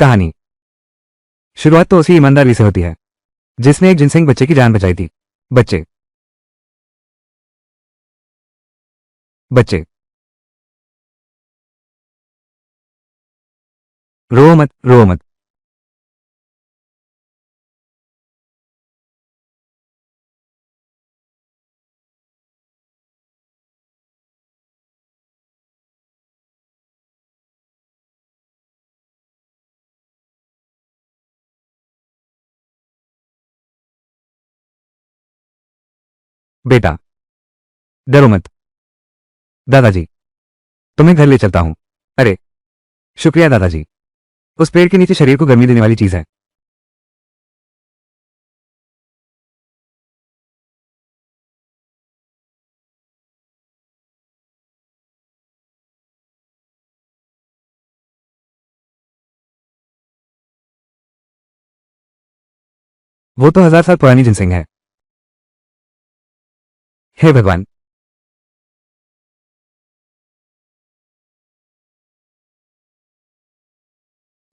कहानी शुरुआत तो उसी ईमानदारी से होती है जिसने एक जिनसेंग बच्चे की जान बचाई थी। बच्चे बच्चे रो मत, रो मत। बेटा, डरो मत। दादाजी, तुम्हें घर ले चलता हूं। अरे, शुक्रिया दादाजी। उस पेड़ के नीचे शरीर को गर्मी देने वाली चीज है। वो तो 1000 साल पुरानी जिनसेंग है। हे भगवान।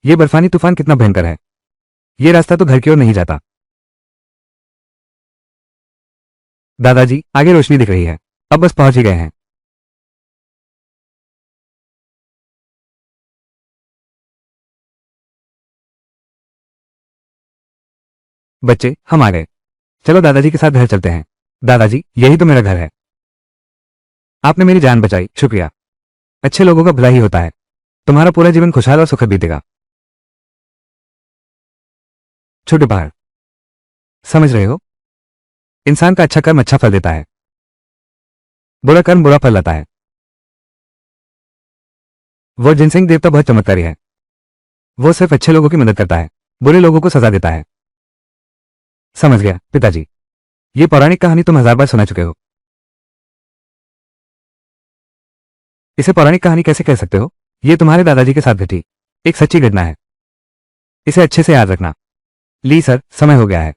ये बर्फानी तूफान कितना भयंकर है। ये रास्ता तो घर की ओर नहीं जाता। दादाजी, आगे रोशनी दिख रही है। अब बस पहुंच ही गए हैं। बच्चे, हम आ गए। चलो दादाजी के साथ घर चलते हैं। दादाजी, यही तो मेरा घर है। आपने मेरी जान बचाई, शुक्रिया। अच्छे लोगों का भला ही होता है। तुम्हारा पूरा जीवन खुशहाल और सुखद बीतेगा। छोटे पहाड़, समझ रहे हो? इंसान का अच्छा कर्म अच्छा फल देता है, बुरा कर्म बुरा फल लाता है। वो जिनसिंह देवता बहुत चमत्कारी है। वो सिर्फ अच्छे लोगों की मदद करता है, बुरे लोगों को सजा देता है। समझ गया पिताजी। ये पौराणिक कहानी तुम 1000 बार सुना चुके हो। इसे पौराणिक कहानी कैसे कह सकते हो? ये तुम्हारे दादाजी के साथ घटी एक सच्ची घटना है। इसे अच्छे से याद रखना। ली सर, समय हो गया है।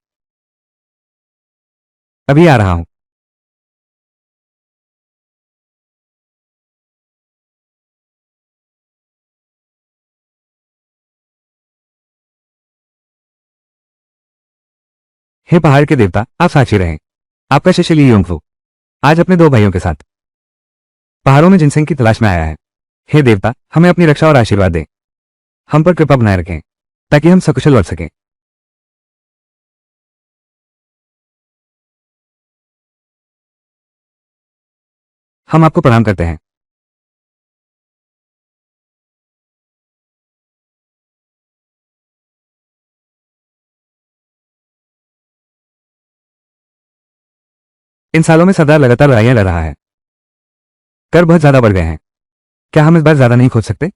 अभी आ रहा हूं। हे पहाड़ के देवता, आप साक्षी रहें। आपका शिष्य ली योंगफू आज अपने 2 भाइयों के साथ पहाड़ों में जिनसिंह की तलाश में आया है। हे देवता, हमें अपनी रक्षा और आशीर्वाद दें। हम पर कृपा बनाए रखें ताकि हम सकुशल लौट सकें। हम आपको प्रणाम करते हैं। इन सालों में सरदार लगातार लड़ाइयां लड़ रहा है। कर बहुत ज्यादा बढ़ गए हैं। क्या हम इस बार ज्यादा नहीं खोज सकते?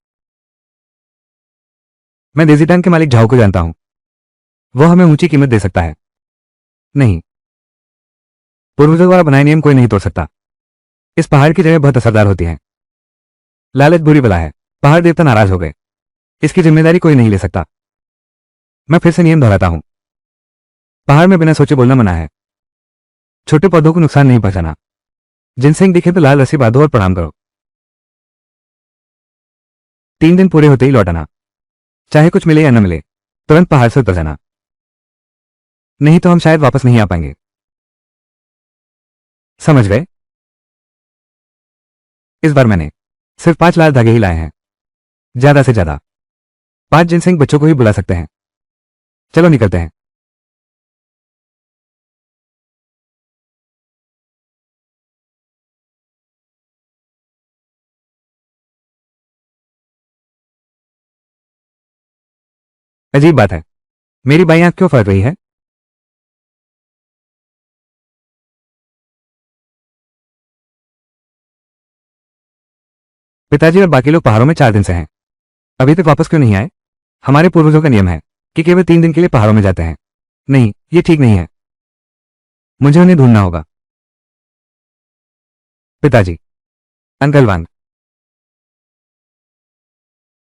मैं डेजिटैन के मालिक झाओ को जानता हूं। वो हमें ऊंची कीमत दे सकता है। नहीं, पूर्वजों द्वारा बनाए नियम कोई नहीं तोड़ सकता। इस पहाड़ की जगह बहुत असरदार होती है। लालच बुरी बला है। पहाड़ देवता नाराज हो गए। इसकी जिम्मेदारी कोई नहीं ले सकता। मैं फिर से नियम दोहराता हूं। पहाड़ में बिना सोचे बोलना मना है। छोटे पौधों को नुकसान नहीं पहुंचाना। जिनसिंह दिखे तो लाल रस्सी बांधो और प्रणाम करो। 3 दिन पूरे होते ही लौट आना। चाहे कुछ मिले या न मिले, तुरंत पहाड़ से उतर जाना। नहीं तो हम शायद वापस नहीं आ पाएंगे। समझ गए? इस बार मैंने सिर्फ 5 लाल धागे ही लाए हैं। ज्यादा से ज्यादा 5 जिनसिंह बच्चों को ही बुला सकते हैं। चलो निकलते हैं। अजीब बात है, मेरी बाई आंख क्यों फट रही है? पिताजी और बाकी लोग पहाड़ों में 4 दिन से हैं। अभी तक वापस क्यों नहीं आए? हमारे पूर्वजों का नियम है कि केवल 3 दिन के लिए पहाड़ों में जाते हैं। नहीं, ये ठीक नहीं है। मुझे उन्हें ढूंढना होगा। पिताजी, अंकल वांग।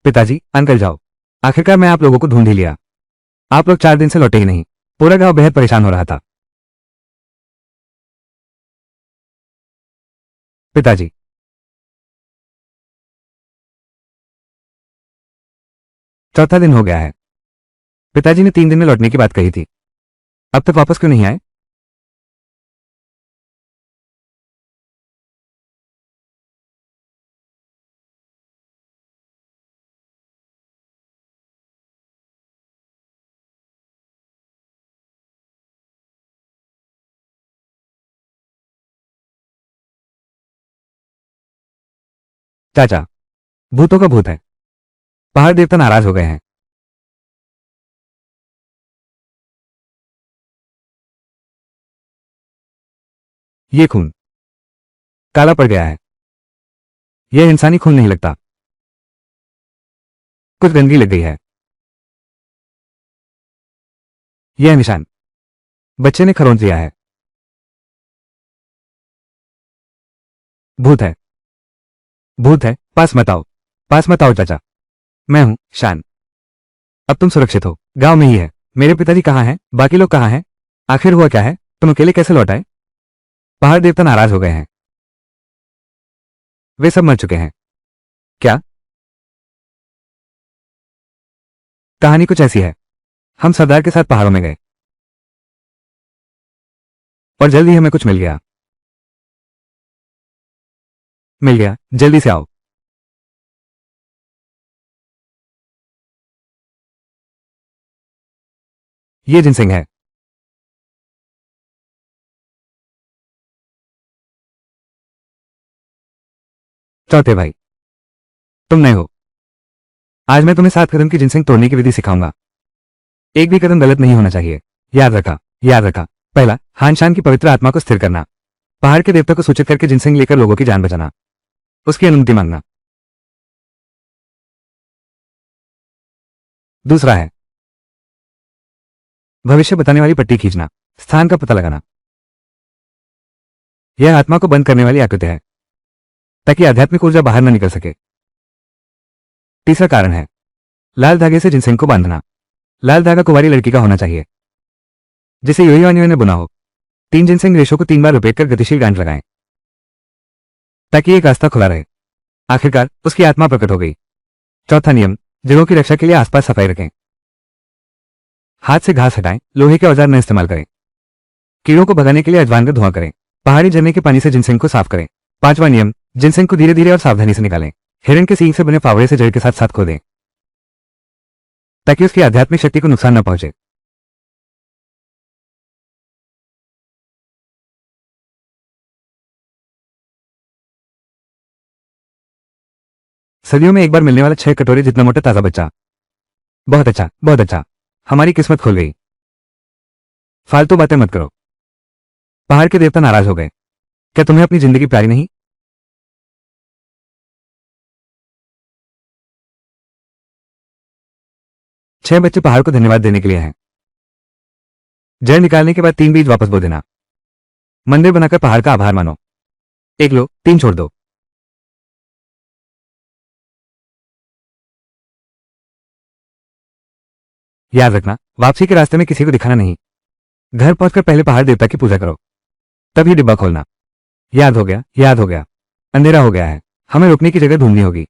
पिताजी, अंकल जाओ। आखिरकार मैं आप लोगों को ढूंढ ही लिया। आप लोग 4 दिन से लौटे ही नहीं। पूरा गांव बेहद परेशान हो रहा था। पिताजी, चौथा दिन हो गया है। पिताजी ने 3 दिन में लौटने की बात कही थी। अब तक वापस क्यों नहीं आए? चाचा, भूतों का भूत है। पहाड़ देवता नाराज हो गए हैं। ये खून काला पड़ गया है। यह इंसानी खून नहीं लगता। कुछ गंदगी लग गई है। यह निशान बच्चे ने खरोंच दिया है। भूत है। भूत है। पास मत आओ। पास मत आओ चाचा। मैं हूं शान। अब तुम सुरक्षित हो। गांव में ही है। मेरे पिताजी कहाँ हैं? बाकी लोग कहाँ हैं? आखिर हुआ क्या है? तुम अकेले कैसे लौट आए? पहाड़ देवता नाराज हो गए हैं। वे सब मर चुके हैं। क्या? कहानी कुछ ऐसी है। हम सरदार के साथ पहाड़ों में गए और जल्दी हमें कुछ मिल गया। मिल गया। जल्दी से आओ। ये जिनसिंग है। चौथे भाई, तुम नए हो। आज मैं तुम्हें 7 कदम की जिनसिंग तोड़ने की विधि सिखाऊंगा। एक भी कदम गलत नहीं होना चाहिए। याद रखा। याद रखा। पहला, हानशान की पवित्र आत्मा को स्थिर करना। पहाड़ के देवता को सूचित करके जिनसिंग लेकर लोगों की जान बचाना। उसकी अनुमति मांगना। दूसरा है भविष्य बताने वाली पट्टी खींचना। स्थान का पता लगाना। यह आत्मा को बंद करने वाली आकृति है ताकि आध्यात्मिक ऊर्जा बाहर न निकल सके। तीसरा कारण है लाल धागे से जिनसिंग को बांधना। लाल धागा कुंवारी लड़की का होना चाहिए जिसे योहिवानियों ने बुना हो। 3 जिनसिंग रेशों को 3 बार लपेट कर गतिशील गांठ लगाएं ताकि एक रास्ता खुला रहे। आखिरकार उसकी आत्मा प्रकट हो गई। चौथा नियम, जगहों की रक्षा के लिए आसपास सफाई रखें। हाथ से घास हटाएं। लोहे के औजार न इस्तेमाल करें। कीड़ों को भगाने के लिए अजवाइन का धुआं करें। पहाड़ी झरने के पानी से जिनसिंग को साफ करें। पांचवा नियम, जिनसिंग को धीरे धीरे और सावधानी से निकालें। हिरण के सींग से बने फावड़े से जड़ के साथ साथ खो दें ताकि उसकी आध्यात्मिक शक्ति को नुकसान न पहुंचे। सदियों में एक बार मिलने वाला 6 कटोरे जितना मोटा ताजा बच्चा। बहुत अच्छा, बहुत अच्छा। हमारी किस्मत खुल गई। फालतू बातें मत करो। पहाड़ के देवता नाराज हो गए। क्या तुम्हें अपनी जिंदगी प्यारी नहीं? 6 बच्चे पहाड़ को धन्यवाद देने के लिए हैं। जड़ निकालने के बाद 3 बीज वापस बो देना। मंदिर बनाकर पहाड़ का आभार मानो। एक लो, 3 छोड़ दो। याद रखना, वापसी के रास्ते में किसी को दिखाना नहीं। घर पहुंचकर पहले पहाड़ देवता की पूजा करो, तभी डिब्बा खोलना। याद हो गया, याद हो गया। अंधेरा हो गया है। हमें रुकने की जगह ढूंढनी होगी।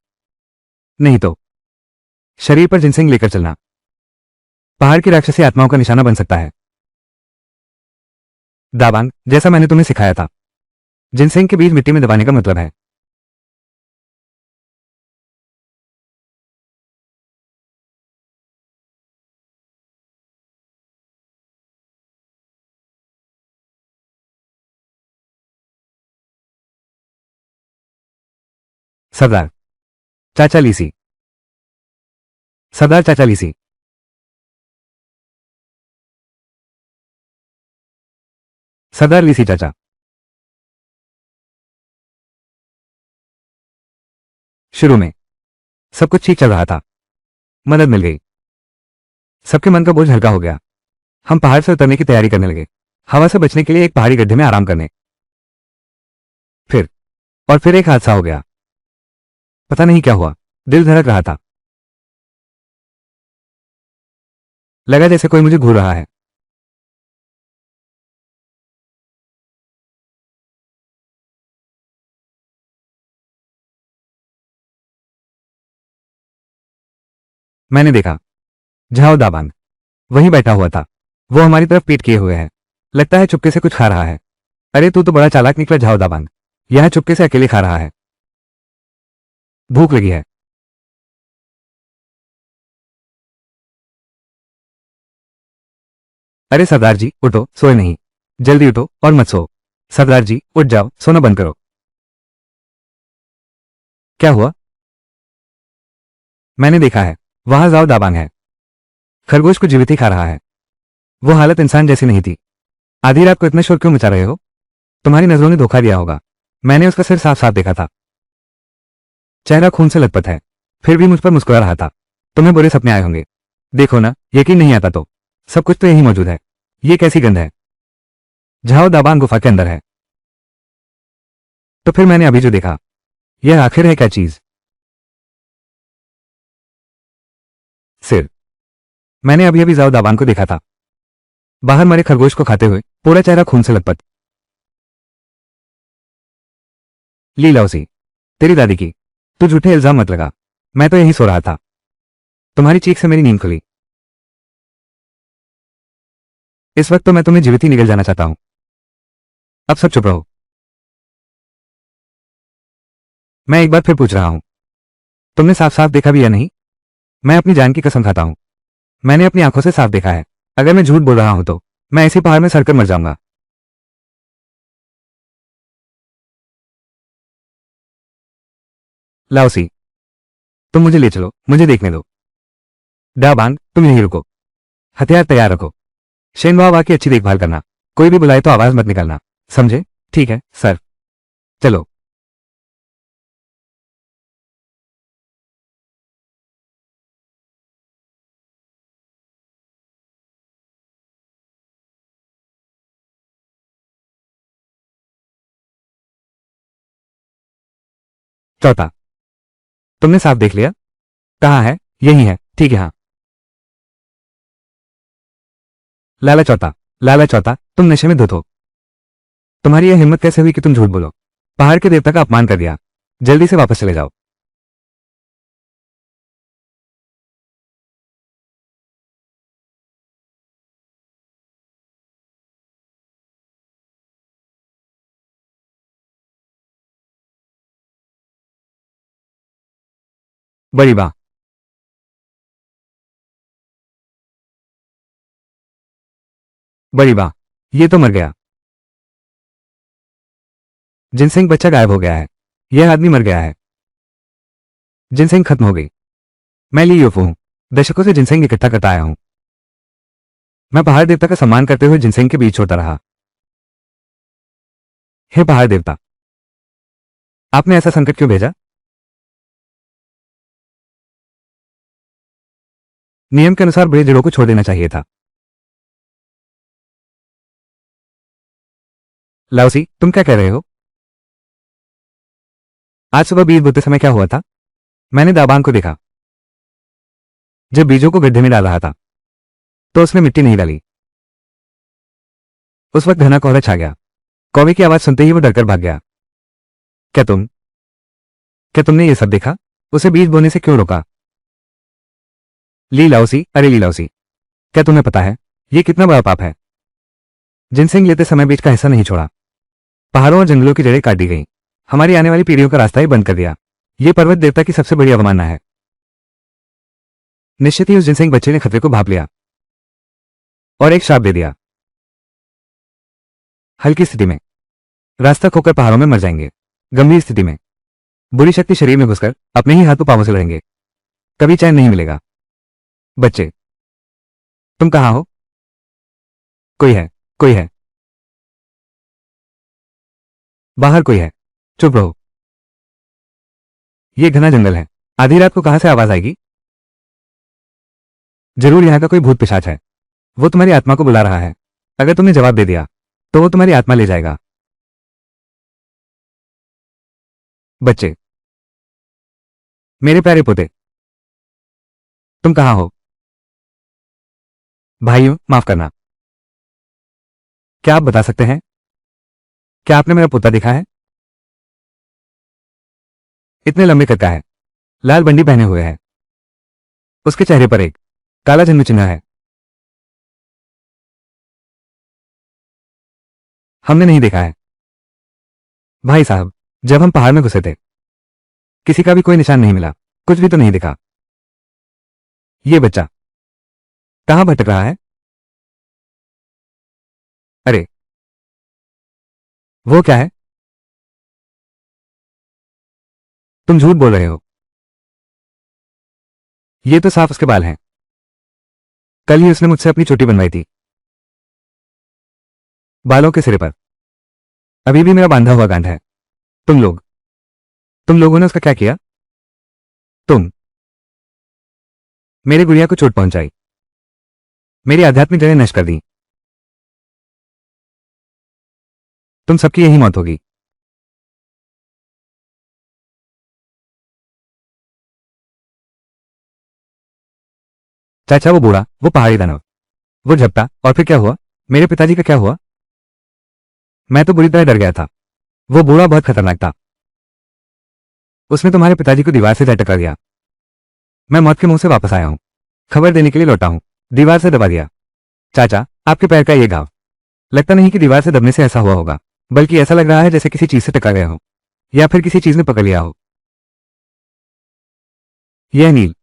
नहीं तो शरीर पर जिनसिंग लेकर चलना पहाड़ की राक्षसी आत्माओं का निशाना बन सकता है। दाबांग, जैसा मैंने तुम्हें सिखाया था। जिनसिंग के बीज मिट्टी में दबाने का मतलब है सरदार चाचा लीसी। सरदार चाचा लीसी। सरदार लीसी चाचा। शुरू में सब कुछ ठीक चल रहा था। मदद मिल गई। सबके मन का बोझ हल्का हो गया। हम पहाड़ से उतरने की तैयारी करने लगे, हवा से बचने के लिए एक पहाड़ी गड्ढे में आराम करने। फिर और फिर एक हादसा हो गया। पता नहीं क्या हुआ, दिल धड़क रहा था। लगा जैसे कोई मुझे घूर रहा है। मैंने देखा, झाओ दाबांग वहीं बैठा हुआ था। वो हमारी तरफ पीठ किए हुए है। लगता है चुपके से कुछ खा रहा है। अरे तू तो बड़ा चालाक निकला झाओ दाबांग, यह चुपके से अकेले खा रहा है। भूख लगी है। अरे सरदार जी उठो, सोए नहीं। जल्दी उठो और मत सो। सरदार जी उठ जाओ, सोना बंद करो। क्या हुआ? मैंने देखा है, वहां जाओ दाबांग है। खरगोश को जीवित ही खा रहा है। वो हालत इंसान जैसी नहीं थी। आधी रात को इतना शोर क्यों मचा रहे हो? तुम्हारी नजरों ने धोखा दिया होगा। मैंने उसका सिर साफ साफ देखा था। चेहरा खून से लथपथ है, फिर भी मुझ पर मुस्कुरा रहा था। तुम्हें बुरे सपने आए होंगे। देखो ना, यकीन नहीं आता तो सब कुछ तो यही मौजूद है। ये कैसी गंध है? झाओ दाबांग गुफा के अंदर है। तो फिर मैंने अभी जो देखा, यह आखिर है क्या चीज? सिर। मैंने अभी अभी जाओ दाबांग को देखा था, बाहर मरे खरगोश को खाते हुए, पूरा चेहरा खून से लथपथ। ली लाओसी, तेरी दादी की। तू झूठे इल्जाम मत लगा। मैं तो यहीं सो रहा था। तुम्हारी चीख से मेरी नींद खुली। इस वक्त तो मैं तुम्हें जीवित ही निगल जाना चाहता हूं। अब सब चुप रहो। मैं एक बार फिर पूछ रहा हूं, तुमने साफ साफ देखा भी या नहीं? मैं अपनी जान की कसम खाता हूं, मैंने अपनी आंखों से साफ देखा है। अगर मैं झूठ बोल रहा हूं तो मैं इसी पहाड़ में सड़कर मर जाऊंगा। लाओसी, तुम मुझे ले चलो, मुझे देखने दो। डाबांग तुम यहीं रुको, हथियार तैयार रखो। शेनवावा की अच्छी देखभाल करना। कोई भी बुलाए तो आवाज मत निकालना, समझे? ठीक है सर। चलो। चौथा। तुमने साफ देख लिया? कहाँ है? यही है, ठीक है हाँ। लाला चौथा, लाला चौथा, तुम नशे में धुत हो। तुम्हारी यह हिम्मत कैसे हुई कि तुम झूठ बोलो? पहाड़ के देवता का अपमान कर दिया। जल्दी से वापस चले जाओ। बड़ी वाह। बड़ी वाह। ये तो मर गया। जिनसिंग बच्चा गायब हो गया है। यह आदमी मर गया है। जिनसिंग खत्म हो गई। मैं ली यूफू हूं, दशकों से जिनसिंग इकट्ठा करता आया हूं। मैं पहाड़ देवता का सम्मान करते हुए जिनसिंग के बीच छोड़ता रहा। हे पहाड़ देवता, आपने ऐसा संकट क्यों भेजा? नियम के अनुसार बड़े जड़ों को छोड़ देना चाहिए था। लाओसी तुम क्या कह रहे हो? आज सुबह बीज बोते समय क्या हुआ था? मैंने दाबांग को देखा, जब बीजों को गड्ढे में डाल रहा था तो उसने मिट्टी नहीं डाली। उस वक्त घना कोहरा छा गया। कौवे की आवाज सुनते ही वो डरकर भाग गया। क्या तुम क्या तुमने ये सब देखा? उसे बीज बोने से क्यों रोका? ली लाओसी, अरे ली लाओसी, क्या तुम्हें पता है ये कितना बड़ा पाप है? जिनसिंग लेते समय बीज का हिस्सा नहीं छोड़ा। पहाड़ों और जंगलों की जड़ें काट दी गई। हमारी आने वाली पीढ़ियों का रास्ता ही बंद कर दिया। ये पर्वत देवता की सबसे बड़ी अवमानना है। निश्चित ही उस जिनसिंग बच्चे ने खतरे को भाप लिया और एक श्राप दे दिया। हल्की स्थिति में रास्ता खोकर पहाड़ों में मर जाएंगे। गंभीर स्थिति में बुरी शक्ति शरीर में घुसकर अपने ही हाथों पांवों से लड़ेंगे। कभी चैन नहीं मिलेगा। बच्चे, तुम कहां हो? कोई है, कोई है। बाहर कोई है। चुप रहो। ये घना जंगल है। आधी रात को कहां से आवाज आएगी? जरूर यहां का कोई भूत पिशाच है। वो तुम्हारी आत्मा को बुला रहा है। अगर तुमने जवाब दे दिया तो वो तुम्हारी आत्मा ले जाएगा। बच्चे, मेरे प्यारे पोते, तुम कहां हो? भाइयों माफ करना, क्या आप बता सकते हैं, क्या आपने मेरा पोता देखा है? इतने लंबे कद का है, लाल बंडी पहने हुए है। उसके चेहरे पर एक काला जन्म चिन्ह है। हमने नहीं देखा है भाई साहब। जब हम पहाड़ में घुसे थे किसी का भी कोई निशान नहीं मिला, कुछ भी तो नहीं दिखा। ये बच्चा कहां भटक रहा है? अरे वो क्या है? तुम झूठ बोल रहे हो। ये तो साफ उसके बाल हैं। कल ही उसने मुझसे अपनी चोटी बनवाई थी। बालों के सिरे पर अभी भी मेरा बांधा हुआ गांठ है। तुम लोगों ने उसका क्या किया? तुम मेरे गुड़िया को चोट पहुंचाई, मेरी आध्यात्मिक जड़ें नष्ट कर दी। तुम सबकी यही मौत होगी। चाचा वो बूढ़ा, वो पहाड़ी दानव, वो झपटा, और फिर क्या हुआ? मेरे पिताजी का क्या हुआ? मैं तो बुरी तरह डर गया था। वो बूढ़ा बहुत खतरनाक था। उसने तुम्हारे पिताजी को दीवार से जा टकरा दिया। मैं मौत के मुंह से वापस आया हूं, खबर देने के लिए लौटा हूं। दीवार से दबा दिया। चाचा, आपके पैर का ये घाव लगता नहीं कि दीवार से दबने से ऐसा हुआ होगा, बल्कि ऐसा लग रहा है जैसे किसी चीज से टकरा गए हो, या फिर किसी चीज ने पकड़ लिया हो। यह नील,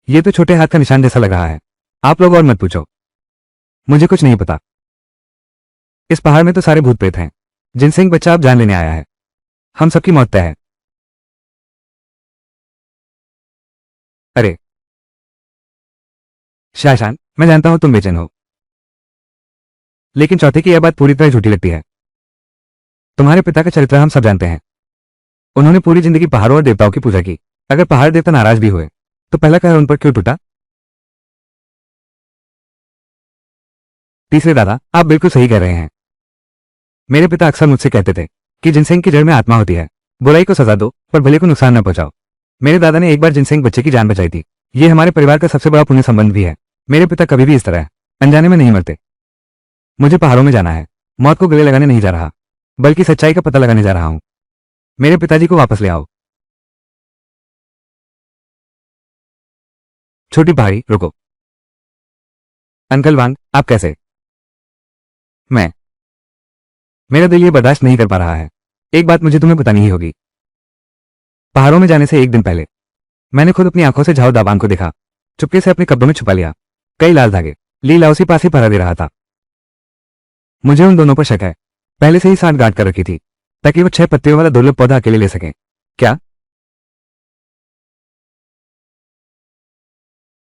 ये तो छोटे हाथ का निशान जैसा लग रहा है। आप लोग और मत पूछो, मुझे कुछ नहीं पता। इस पहाड़ में तो सारे भूत प्रेत हैं। जिनसिंह बच्चा अब जान लेने आया है। हम सबकी मौत तय है। अरे शाहशान, मैं जानता हूं तुम बेचैन हो, लेकिन चौथे की यह बात पूरी तरह झूठी लगती है। तुम्हारे पिता का चरित्र हम सब जानते हैं। उन्होंने पूरी जिंदगी पहाड़ों और देवताओं की पूजा की। अगर पहाड़ देवता नाराज भी हुए तो पहला कहर उन पर क्यों टूटा? तीसरे दादा, आप बिल्कुल सही कह रहे हैं। मेरे पिता अक्सर मुझसे कहते थे कि जिनसिंह की जड़ में आत्मा होती है। बुराई को सजा दो पर भले को नुकसान न पहुंचाओ। मेरे दादा ने एक बार जिनसिंह बच्चे की जान बचाई थी। ये हमारे परिवार का सबसे बड़ा पुण्य संबंध भी है। मेरे पिता कभी भी इस तरह अनजाने में नहीं मरते। मुझे पहाड़ों में जाना है। मौत को गले लगाने नहीं जा रहा, बल्कि सच्चाई का पता लगाने जा रहा हूं। मेरे पिताजी को वापस ले आओ। छोटी पहाड़ी, रुको। अंकल वांग, आप कैसे? मैं मेरा दिल ये बर्दाश्त नहीं कर पा रहा है। एक बात मुझे तुम्हें बतानी ही होगी। पहाड़ों में जाने से एक दिन पहले मैंने खुद अपनी आंखों से झाओ दाबान को देखा। चुपके से अपने कब्रों में छुपा लिया। कई लाल धागे ली लाउसी पास ही पहरा दे रहा था। मुझे उन दोनों पर शक है। पहले से ही साथ गांठ कर रखी थी ताकि वो 6 पत्तियों वाला दुर्लभ पौधा अकेले ले सकें। क्या?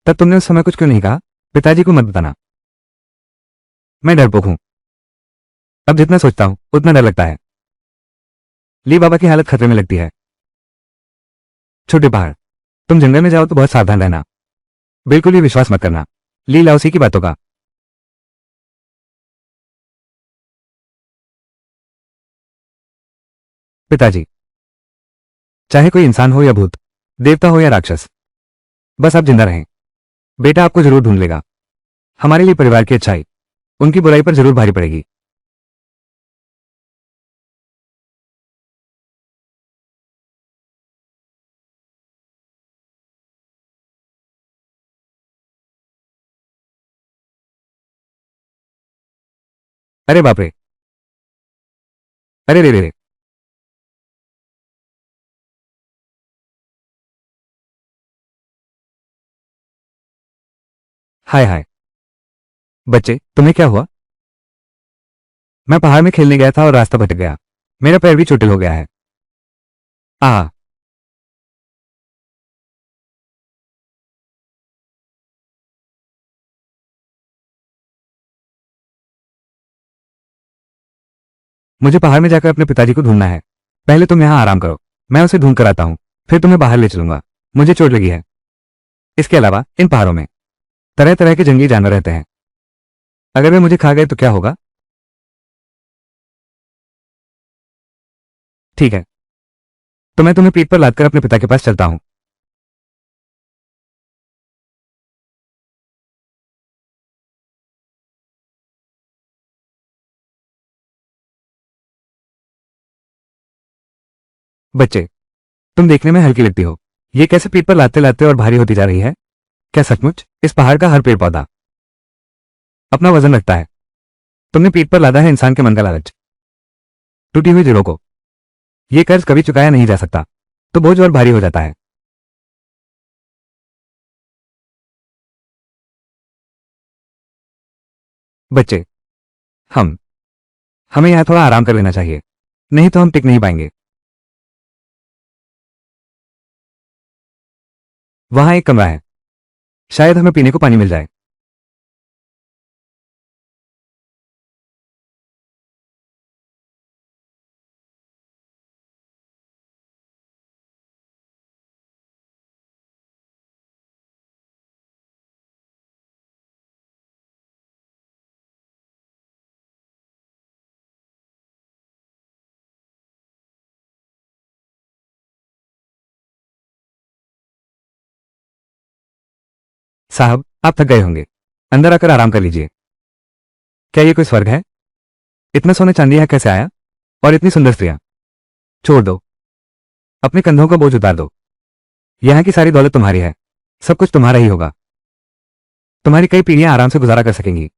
तब तुमने उस समय कुछ क्यों नहीं कहा? पिताजी को मत बताना। मैं डरपोक हूं। अब जितना सोचता हूं उतना डर लगता है। ली बाबा की हालत खतरे में लगती है। छोटे पहाड़, तुम जंगल में जाओ तो बहुत सावधान रहना। बिल्कुल भी विश्वास मत करना ली लाउसी की बातों का। पिताजी, चाहे कोई इंसान हो या भूत, देवता हो या राक्षस, बस आप जिंदा रहें। बेटा आपको जरूर ढूंढ लेगा। हमारे लिए परिवार की अच्छाई उनकी बुराई पर जरूर भारी पड़ेगी। अरे बाप रे! अरे रे रे रे! हाय हाय! बच्चे, तुम्हें क्या हुआ? मैं पहाड़ में खेलने गया था और रास्ता भटक गया। मेरा पैर भी चोटिल हो गया है। आ मुझे पहाड़ में जाकर अपने पिताजी को ढूंढना है। पहले तुम यहां आराम करो, मैं उसे ढूंढ कर आता हूं, फिर तुम्हें बाहर ले चलूंगा। मुझे चोट लगी है। इसके अलावा इन पहाड़ों में तरह तरह के जंगली जानवर रहते हैं। अगर वे मुझे खा गए तो क्या होगा? ठीक है, तो मैं तुम्हें पीठ पर लादकर अपने पिता के पास चलता हूं। बच्चे, तुम देखने में हल्की लगती हो, ये कैसे पीठ पर लाते लाते और भारी होती जा रही है? क्या सचमुच इस पहाड़ का हर पेड़ पौधा अपना वजन रखता है? तुमने पीठ पर लादा है इंसान के मन का लालच, टूटी हुई दिलों को। ये कर्ज कभी चुकाया नहीं जा सकता, तो बोझ और भारी हो जाता है। बच्चे, हम हमें यहां थोड़ा आराम कर लेना चाहिए, नहीं तो हम टिक नहीं पाएंगे। वहां एक कमरा है, शायद हमें पीने को पानी मिल जाए। साहब, आप थक गए होंगे, अंदर आकर आराम कर लीजिए। क्या ये कोई स्वर्ग है? इतना सोने चांदी यहाँ कैसे आया? और इतनी सुंदर स्त्रियां? छोड़ दो, अपने कंधों का बोझ उतार दो। यहाँ की सारी दौलत तुम्हारी है, सब कुछ तुम्हारा ही होगा। तुम्हारी कई पीढ़ियां आराम से गुजारा कर सकेंगी।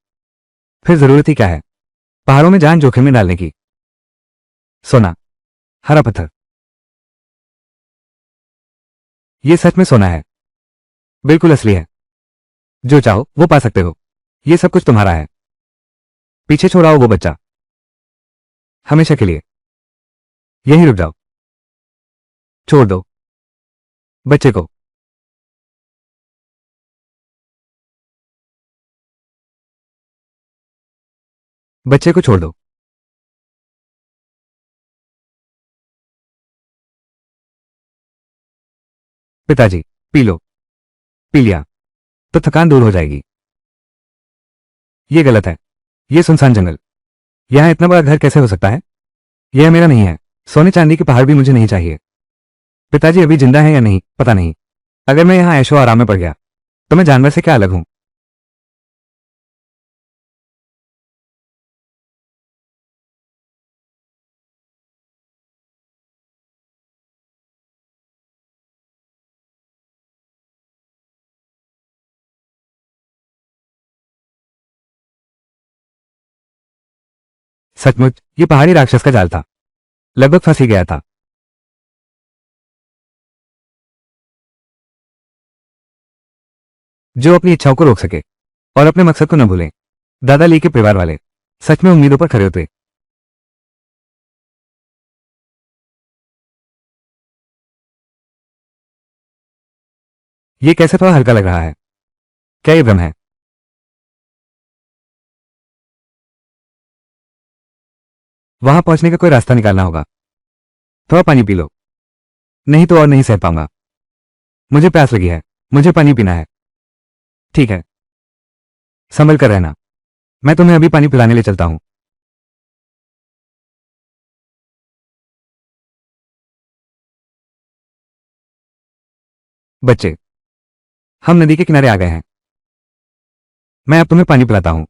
फिर जरूरत ही क्या है पहाड़ों में जान जोखिम में डालने की? सोना, हरा पत्थर, ये सच में सोना है, बिल्कुल असली है। जो चाहो वो पा सकते हो, ये सब कुछ तुम्हारा है। पीछे छोड़ाओ वो बच्चा, हमेशा के लिए। यहीं रुक जाओ, छोड़ दो बच्चे को। बच्चे को छोड़ दो। पिताजी, पी लो। पी लिया तो थकान दूर हो जाएगी। ये गलत है, ये सुनसान जंगल, यहां इतना बड़ा घर कैसे हो सकता है? यह मेरा नहीं है। सोने चांदी के पहाड़ भी मुझे नहीं चाहिए। पिताजी अभी जिंदा है या नहीं पता नहीं। अगर मैं यहां ऐशो आराम में पड़ गया तो मैं जानवर से क्या अलग हूं? सचमुच ये पहाड़ी राक्षस का जाल था, लगभग फंस ही गया था। जो अपनी इच्छाओं को रोक सके और अपने मकसद को न भूलें। दादा ली के परिवार वाले सच में उम्मीदों पर खरे उतरे। ये कैसे थोड़ा हल्का लग रहा है? क्या ये भ्रम है? वहां पहुंचने का कोई रास्ता निकालना होगा। थोड़ा पानी पी लो, नहीं तो और नहीं सह पाऊंगा। मुझे प्यास लगी है, मुझे पानी पीना है। ठीक है, संभल कर रहना, मैं तुम्हें अभी पानी पिलाने ले चलता हूं। बच्चे, हम नदी के किनारे आ गए हैं, मैं अब तुम्हें पानी पिलाता हूं।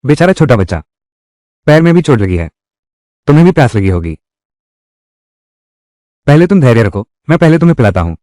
बेचारा छोटा बच्चा, पैर में भी चोट लगी है, तुम्हें भी प्यास लगी होगी। पहले तुम धैर्य रखो, मैं पहले तुम्हें पिलाता हूं।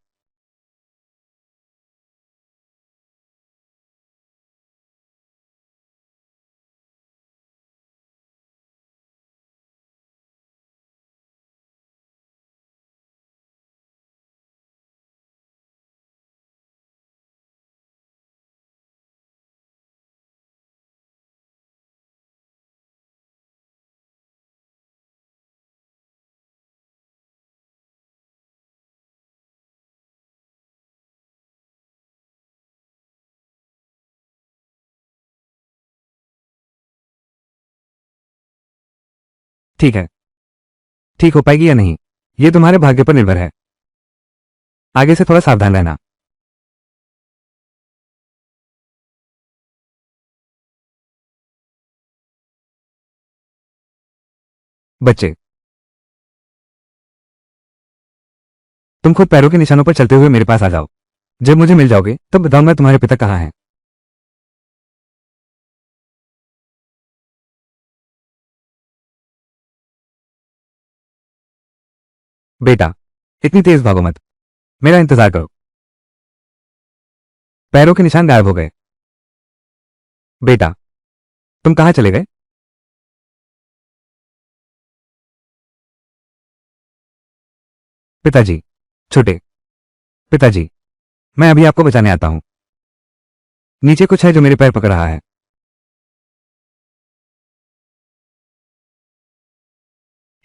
ठीक है, ठीक हो पाएगी या नहीं, ये तुम्हारे भाग्य पर निर्भर है। आगे से थोड़ा सावधान रहना। बच्चे, तुम खुद पैरों के निशानों पर चलते हुए मेरे पास आ जाओ। जब मुझे मिल जाओगे तब बताऊंगा तुम्हारे पिता कहाँ हैं। बेटा, इतनी तेज भागो मत, मेरा इंतजार करो। पैरों के निशान गायब हो गए। बेटा, तुम कहाँ चले गए? पिताजी, छोटे पिताजी, मैं अभी आपको बचाने आता हूं। नीचे कुछ है जो मेरे पैर पकड़ रहा है।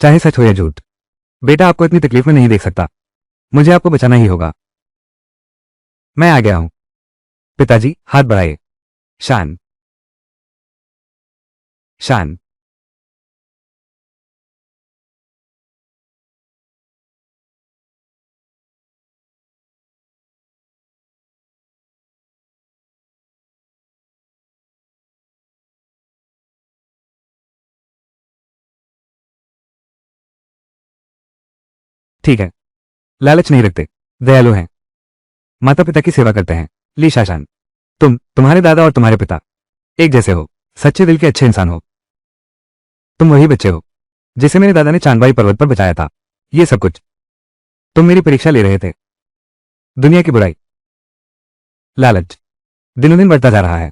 चाहे सच हो या झूठ, बेटा आपको इतनी तकलीफ में नहीं देख सकता। मुझे आपको बचाना ही होगा। मैं आ गया हूं। पिताजी, हाथ बढ़ाइए। शान, शान। ठीक है, लालच नहीं रखते, दयालु हैं, माता पिता की सेवा करते हैं। ली शाशान, तुम्हारे दादा और तुम्हारे पिता एक जैसे हो, सच्चे दिल के अच्छे इंसान हो। तुम वही बच्चे हो जिसे मेरे दादा ने चांदबाई पर्वत पर बचाया था। ये सब कुछ तुम मेरी परीक्षा ले रहे थे। दुनिया की बुराई, लालच दिनों दिन बढ़ता जा रहा है।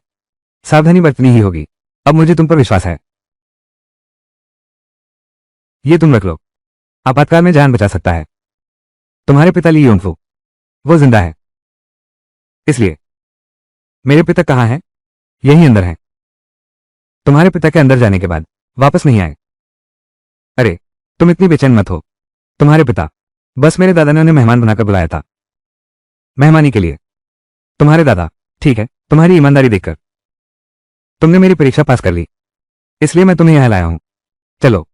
सावधानी बरतनी ही होगी। अब मुझे तुम पर विश्वास है। ये तुम रख लो, आपातकाल में जान बचा सकता है। तुम्हारे पिता ली योंगफू, वो जिंदा है। इसलिए मेरे पिता कहाँ हैं? यहीं अंदर हैं। तुम्हारे पिता के अंदर जाने के बाद वापस नहीं आए। अरे, तुम इतनी बेचैन मत हो। तुम्हारे पिता, बस मेरे दादा ने उन्हें मेहमान बनाकर बुलाया था, मेहमानी के लिए। तुम्हारे दादा, ठीक है, तुम्हारी ईमानदारी देखकर तुमने मेरी परीक्षा पास कर ली, इसलिए मैं तुम्हें यहां लाया हूं। चलो।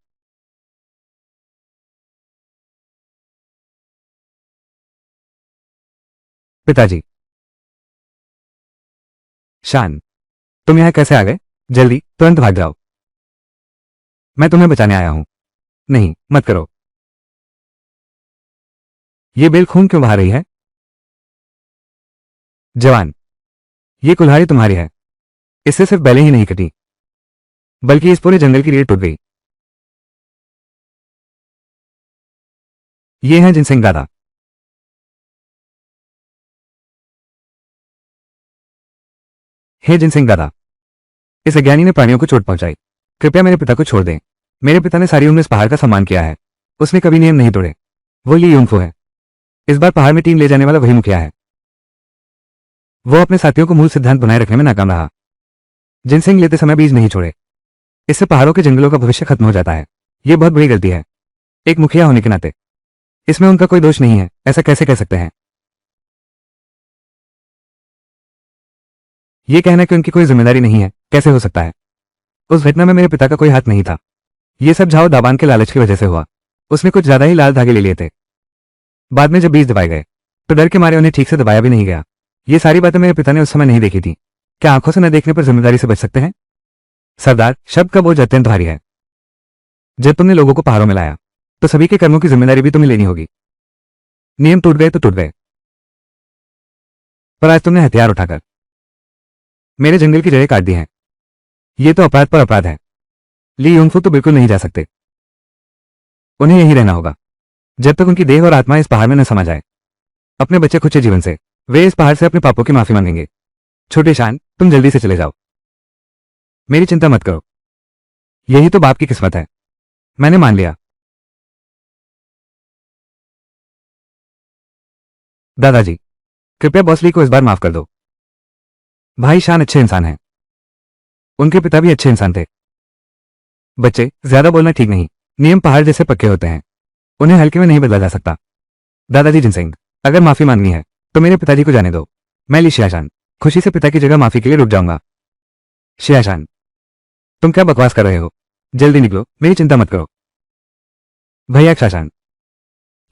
पिताजी, शान, तुम यहां कैसे आ गए? जल्दी तुरंत भाग जाओ, मैं तुम्हें बचाने आया हूं। नहीं, मत करो। ये बेल खून क्यों बहा रही है? जवान, ये कुल्हाड़ी तुम्हारी है। इससे सिर्फ बैलें ही नहीं कटी, बल्कि इस पूरे जंगल की रीढ़ टूट गई। ये हैं जिनसिंह दादा। हे जिनसिंह दादा, इस अज्ञानी ने प्राणियों को चोट पहुंचाई। कृपया मेरे पिता को छोड़ दें। मेरे पिता ने सारी उम्र इस पहाड़ का सम्मान किया है। उसने कभी नियम नहीं तोड़े। वो ली यूंगफू है। इस बार पहाड़ में टीम ले जाने वाला वही मुखिया है। वो अपने साथियों को मूल सिद्धांत बनाए रखने में नाकाम रहा। जिनसिंह लेते समय बीज नहीं छोड़े। इससे पहाड़ों के जंगलों का भविष्य खत्म हो जाता है। ये बहुत बड़ी गलती है, एक मुखिया होने के नाते। इसमें उनका कोई दोष नहीं है, ऐसा कैसे कह सकते हैं? ये कहना कि उनकी कोई जिम्मेदारी नहीं है कैसे हो सकता है? उस घटना में मेरे पिता का कोई हाथ नहीं था। ये सब झाओ दाबान के लालच की वजह से हुआ। उसने कुछ ज्यादा ही लाल धागे ले लिए थे। बाद में जब बीज दबाए गए तो डर के मारे उन्हें ठीक से दबाया भी नहीं गया। ये सारी बातें मेरे पिता ने उस समय नहीं देखी थी। क्या आंखों से न देखने पर जिम्मेदारी से बच सकते हैं? सरदार, शब्द का बोझ अत्यंत भारी है। जब तुमने लोगों को पहाड़ों में लाया तो सभी के कर्मों की जिम्मेदारी भी तुम्हें लेनी होगी। नियम टूट गए तो टूट गए, पर आज तुमने हथियार उठाकर मेरे जंगल की जड़ें काट दी हैं। ये तो अपराध पर अपराध है। ली यूंगफू तो बिल्कुल नहीं जा सकते। उन्हें यहीं रहना होगा जब तक उनकी देह और आत्मा इस पहाड़ में न समा जाए। अपने बच्चे खुचे जीवन से वे इस पहाड़ से अपने पापों की माफी मांगेंगे। छोटे शान, तुम जल्दी से चले जाओ। मेरी चिंता मत करो। यही तो बाप की किस्मत है। मैंने मान लिया। दादाजी, कृपया बॉसली को इस बार माफ कर दो। भाई शान अच्छे इंसान हैं। उनके पिता भी अच्छे इंसान थे। बच्चे, ज्यादा बोलना ठीक नहीं। नियम पहाड़ जैसे पक्के होते हैं, उन्हें हल्के में नहीं बदला जा सकता। दादाजी जिनसिंह, अगर माफी मांगनी है तो मेरे पिताजी को जाने दो। मैं ली शियाशान खुशी से पिता की जगह माफी के लिए रुक जाऊंगा। शियाशान, तुम क्या बकवास कर रहे हो? जल्दी निकलो, मेरी चिंता मत करो। भैया शाशान,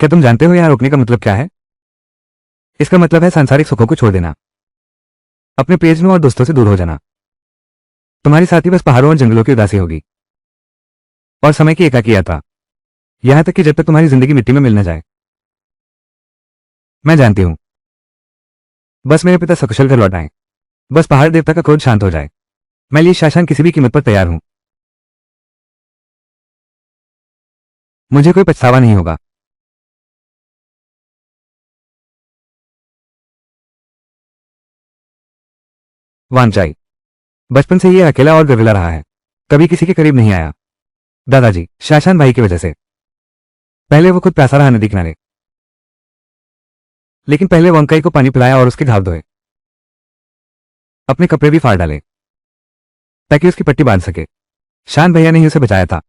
क्या तुम जानते हो यहां रुकने का मतलब क्या है? इसका मतलब है सांसारिक सुखों को छोड़ देना, अपने प्रियजनों और दोस्तों से दूर हो जाना। तुम्हारी साथी बस पहाड़ों और जंगलों की उदासी होगी। और समय की एकाकी यात्रा, यहां तक कि जब तक तुम्हारी जिंदगी मिट्टी में मिल न जाए। मैं जानती हूं। बस मेरे पिता सकुशल घर लौट आए। बस पहाड़ देवता का क्रोध शांत हो जाए। मैं लिए शासन किसी भी कीमत पर तैयार हूं। मुझे कोई पछतावा नहीं होगा। वानचाई बचपन से ये अकेला और गरिला रहा है, कभी किसी के करीब नहीं आया। दादाजी, शाशान भाई की वजह से। पहले वो खुद प्यासा रहा नदी किनारे, लेकिन पहले वंकाई को पानी पिलाया और उसके घाव धोए। अपने कपड़े भी फाड़ डाले ताकि उसकी पट्टी बांध सके। शान भैया ने ही उसे बचाया था।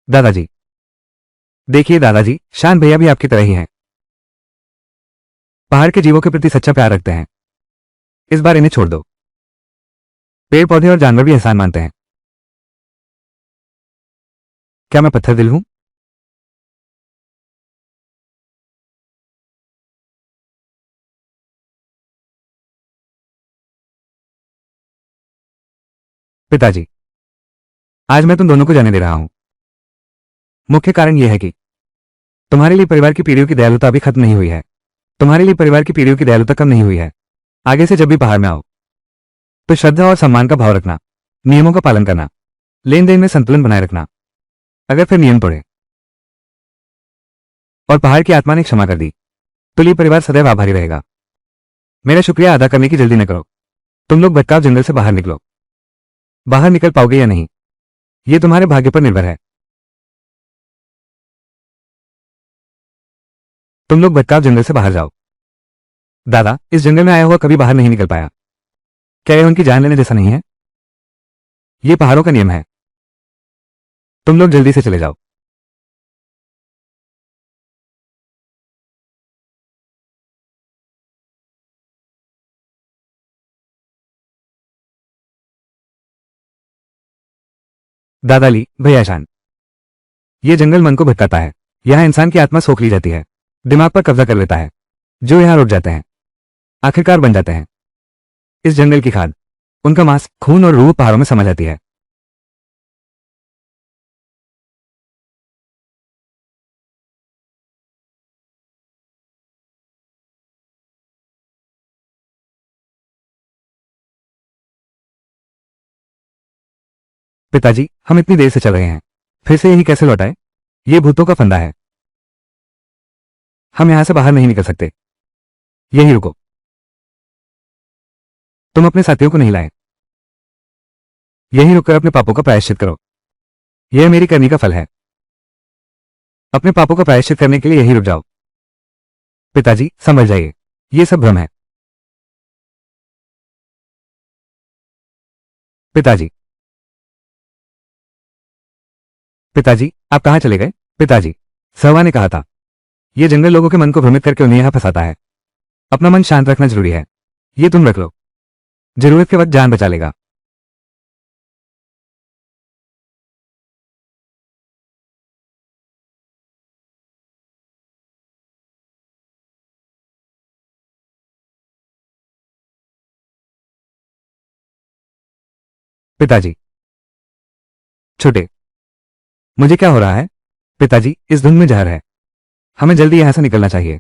दादाजी, देखिए दादाजी, शान भैया भी आपकी तरह ही हैं। पहाड़ के जीवों के प्रति सच्चा प्यार रखते हैं। इस बार इन्हें छोड़ दो। पेड़ पौधे और जानवर भी एहसान मानते हैं। क्या मैं पत्थर दिल हूं? पिताजी, आज मैं तुम दोनों को जाने दे रहा हूं। मुख्य कारण यह है कि तुम्हारे लिए परिवार की पीढ़ियों की दयालुता अभी खत्म नहीं हुई है। तुम्हारे लिए परिवार की पीढ़ियों की दयालुता कम नहीं हुई है। आगे से जब भी पहाड़ में आओ तो श्रद्धा और सम्मान का भाव रखना, नियमों का पालन करना, लेन देन में संतुलन बनाए रखना। अगर फिर नियम तोड़े और पहाड़ की आत्मा ने क्षमा कर दी तो लिए परिवार सदैव आभारी रहेगा। मेरा शुक्रिया अदा करने की जल्दी न करो। तुम लोग भटकाव जंगल से बाहर निकलो। बाहर निकल पाओगे या नहीं, यह तुम्हारे भाग्य पर निर्भर है। तुम लोग भटकाव जंगल से बाहर जाओ। दादा, इस जंगल में आया हुआ कभी बाहर नहीं निकल पाया। क्या यह उनकी जान लेने जैसा नहीं है? यह पहाड़ों का नियम है। तुम लोग जल्दी से चले जाओ। दादाली, भैया शान, यह जंगल मन को भटकाता है। यहां इंसान की आत्मा सोख ली जाती है, दिमाग पर कब्जा कर लेता है। जो यहां रुक जाते हैं आखिरकार बन जाते हैं इस जंगल की खाद। उनका मांस, खून और रूह पहाड़ों में समा जाती है। पिताजी, हम इतनी देर से चल रहे हैं, फिर से यही कैसे लौटाए? ये भूतों का फंदा है। हम यहां से बाहर नहीं निकल सकते। यही रुको। तुम अपने साथियों को नहीं लाए। यही रुककर अपने पापों का प्रायश्चित करो। यह मेरी करनी का फल है। अपने पापों का प्रायश्चित करने के लिए यही रुक जाओ। पिताजी, समझ जाइए, ये सब भ्रम है। पिताजी, पिताजी, आप कहां चले गए? पिताजी, सहवा ने कहा था, यह जंगल लोगों के मन को भ्रमित करके उन्हें यहां फंसाता है। अपना मन शांत रखना जरूरी है। ये तुम रख लो, जरूरत के वक्त जान बचा लेगा। पिताजी, छोटे, मुझे क्या हो रहा है? पिताजी, इस धुंध में जहर है। हमें जल्दी यहां से निकलना चाहिए।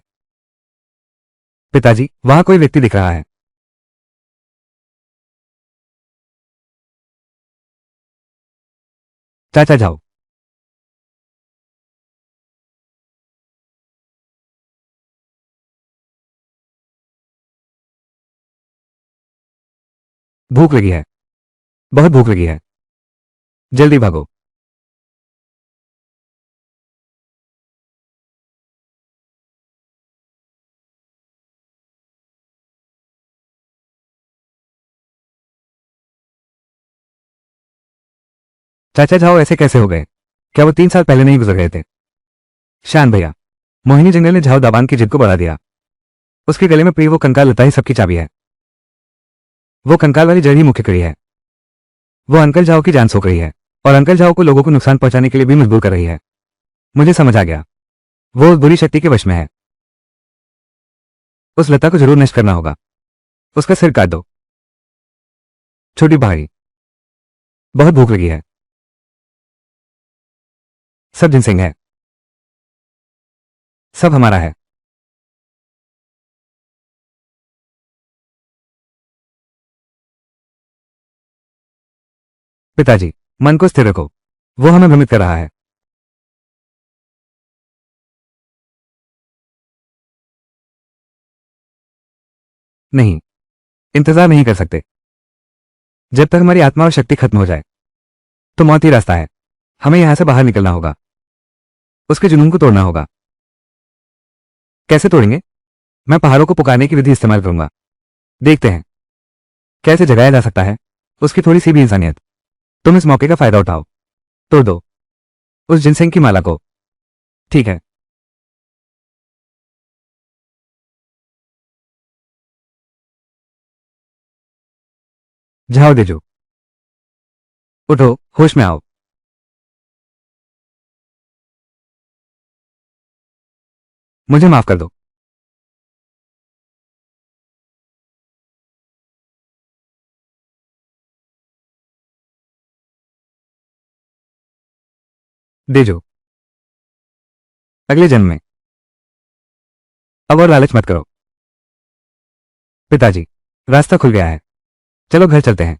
पिताजी, वहां कोई व्यक्ति दिख रहा है। चाचा जाओ। भूख लगी है, बहुत भूख लगी है। जल्दी भागो। चाचा जाओ, ऐसे कैसे हो गए? क्या वो 3 साल पहले नहीं गुजर गए थे? शान भैया, मोहिनी जंगल ने झाव दाबान की जिद को बढ़ा दिया। उसके गले में प्रिय वो कंकाल लता ही सबकी चाबी है। वो कंकाल वाली जड़ ही मुख्य कड़ी है। वो अंकल झाओ की जान सोख रही है और अंकल झाओ को लोगों को नुकसान पहुंचाने के लिए भी मजबूर कर रही है। मुझे समझ आ गया, वो उस बुरी शक्ति के वश में है। उस लता को जरूर नष्ट करना होगा। उसका सिर काट दो। छोटी भाई, बहुत भूख लगी है। सब जिनसिंग है, सब हमारा है। पिताजी, मन को स्थिर रखो, वो हमें भ्रमित कर रहा है। नहीं, इंतजार नहीं कर सकते। जब तक हमारी आत्मा और शक्ति खत्म हो जाए तो मौत ही रास्ता है। हमें यहां से बाहर निकलना होगा, उसके जुनून को तोड़ना होगा। कैसे तोड़ेंगे? मैं पहाड़ों को पुकारने की विधि इस्तेमाल करूंगा। देखते हैं कैसे जगाया जा सकता है उसकी थोड़ी सी भी इंसानियत। तुम इस मौके का फायदा उठाओ, तोड़ दो उस जिनसिंग की माला को। ठीक है। जाओ देजो, उठो, होश में आओ। मुझे माफ कर दो। देजो, अगले जन्म में। अब और लालच मत करो। पिताजी, रास्ता खुल गया है, चलो घर चलते हैं।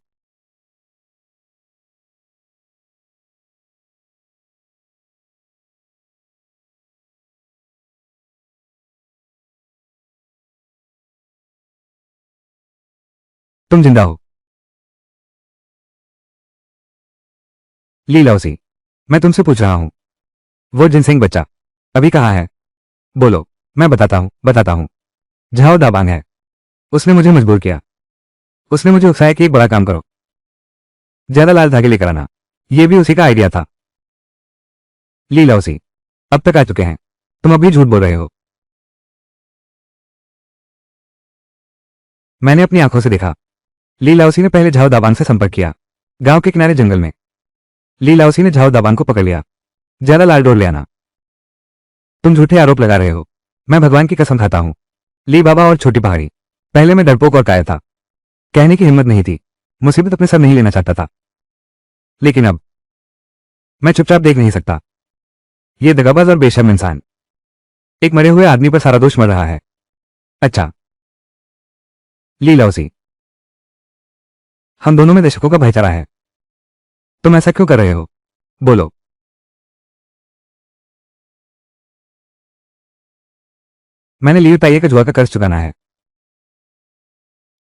तुम जिंदा हो। ली लाओसी, मैं तुमसे पूछ रहा हूं, वो जिनसिंग बच्चा अभी कहाँ है? बोलो। मैं बताता हूं। झाओ दाबांग है। उसने मुझे मजबूर किया, उसने मुझे उकसाया कि एक बड़ा काम करो, ज्यादा लाल धागे लेकर आना। यह भी उसी का आइडिया था। ली लाओसी, अब तक आ चुके हैं, तुम अभी झूठ बोल रहे हो। मैंने अपनी आंखों से देखा। ली लाओसी ने पहले झाओ दाबांग से संपर्क किया, गांव के किनारे जंगल में। ली लाओसी ने झाओ दाबांग को पकड़ लिया। ज्यादा लाल डोर ले आना। तुम झूठे आरोप लगा रहे हो, मैं भगवान की कसम खाता हूं। ली बाबा और छोटी पहाड़ी, पहले मैं डरपोक और कायर था, कहने की हिम्मत नहीं थी, मुसीबत अपने सर नहीं लेना चाहता था। लेकिन अब मैं चुपचाप देख नहीं सकता। ये दगाबाज और बेशर्म इंसान, एक मरे हुए आदमी पर सारा दोष मर रहा है। अच्छा, ली लाओसी, हम दोनों में दशकों का भाईचारा है, तुम ऐसा क्यों कर रहे हो? बोलो। मैंने ली ताइये का जुआ का कर्ज चुकाना है।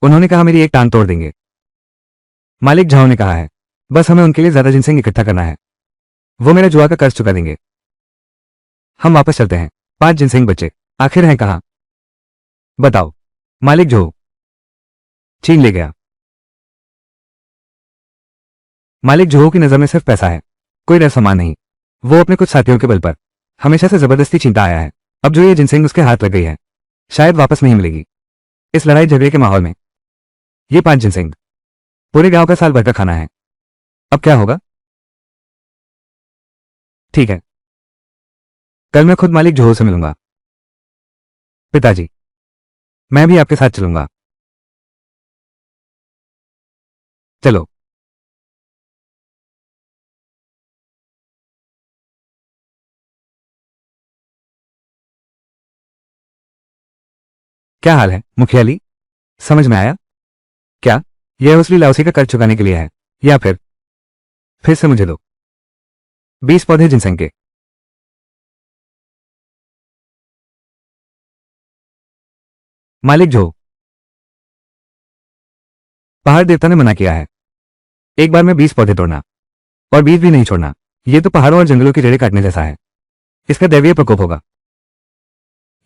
उन्होंने कहा मेरी एक टांग तोड़ देंगे। मालिक झाओ ने कहा है बस हमें उनके लिए ज्यादा जिनसिंग इकट्ठा करना है, वो मेरा जुआ का कर्ज चुका देंगे। हम वापस चलते हैं। 5 जिनसिंग बच्चे आखिर हैं कहां? बताओ। मालिक जो छीन ले गया। मालिक जोहो की नजर में सिर्फ पैसा है, कोई रह समान नहीं। वो अपने कुछ साथियों के बल पर हमेशा से जबरदस्ती छीनता आया है। अब जो ये जिनसिंग उसके हाथ लग गई है, शायद वापस नहीं मिलेगी। इस लड़ाई झगड़े के माहौल में ये 5 जिनसिंग पूरे गांव का साल भर का खाना है। अब क्या होगा? ठीक है, कल मैं खुद मालिक जोहो से मिलूंगा। पिताजी, मैं भी आपके साथ चलूंगा। चलो। क्या हाल है मुखियाली? समझ में आया? क्या यह उसली लाउसी का कर्ज चुकाने के लिए है, या फिर से मुझे दो 20 पौधे जिनसेंग के? मालिक जो पहाड़ देवता ने मना किया है, एक बार में 20 पौधे तोड़ना और बीज भी नहीं छोड़ना। यह तो पहाड़ों और जंगलों की जड़ें काटने जैसा है, इसका दैवीय प्रकोप होगा।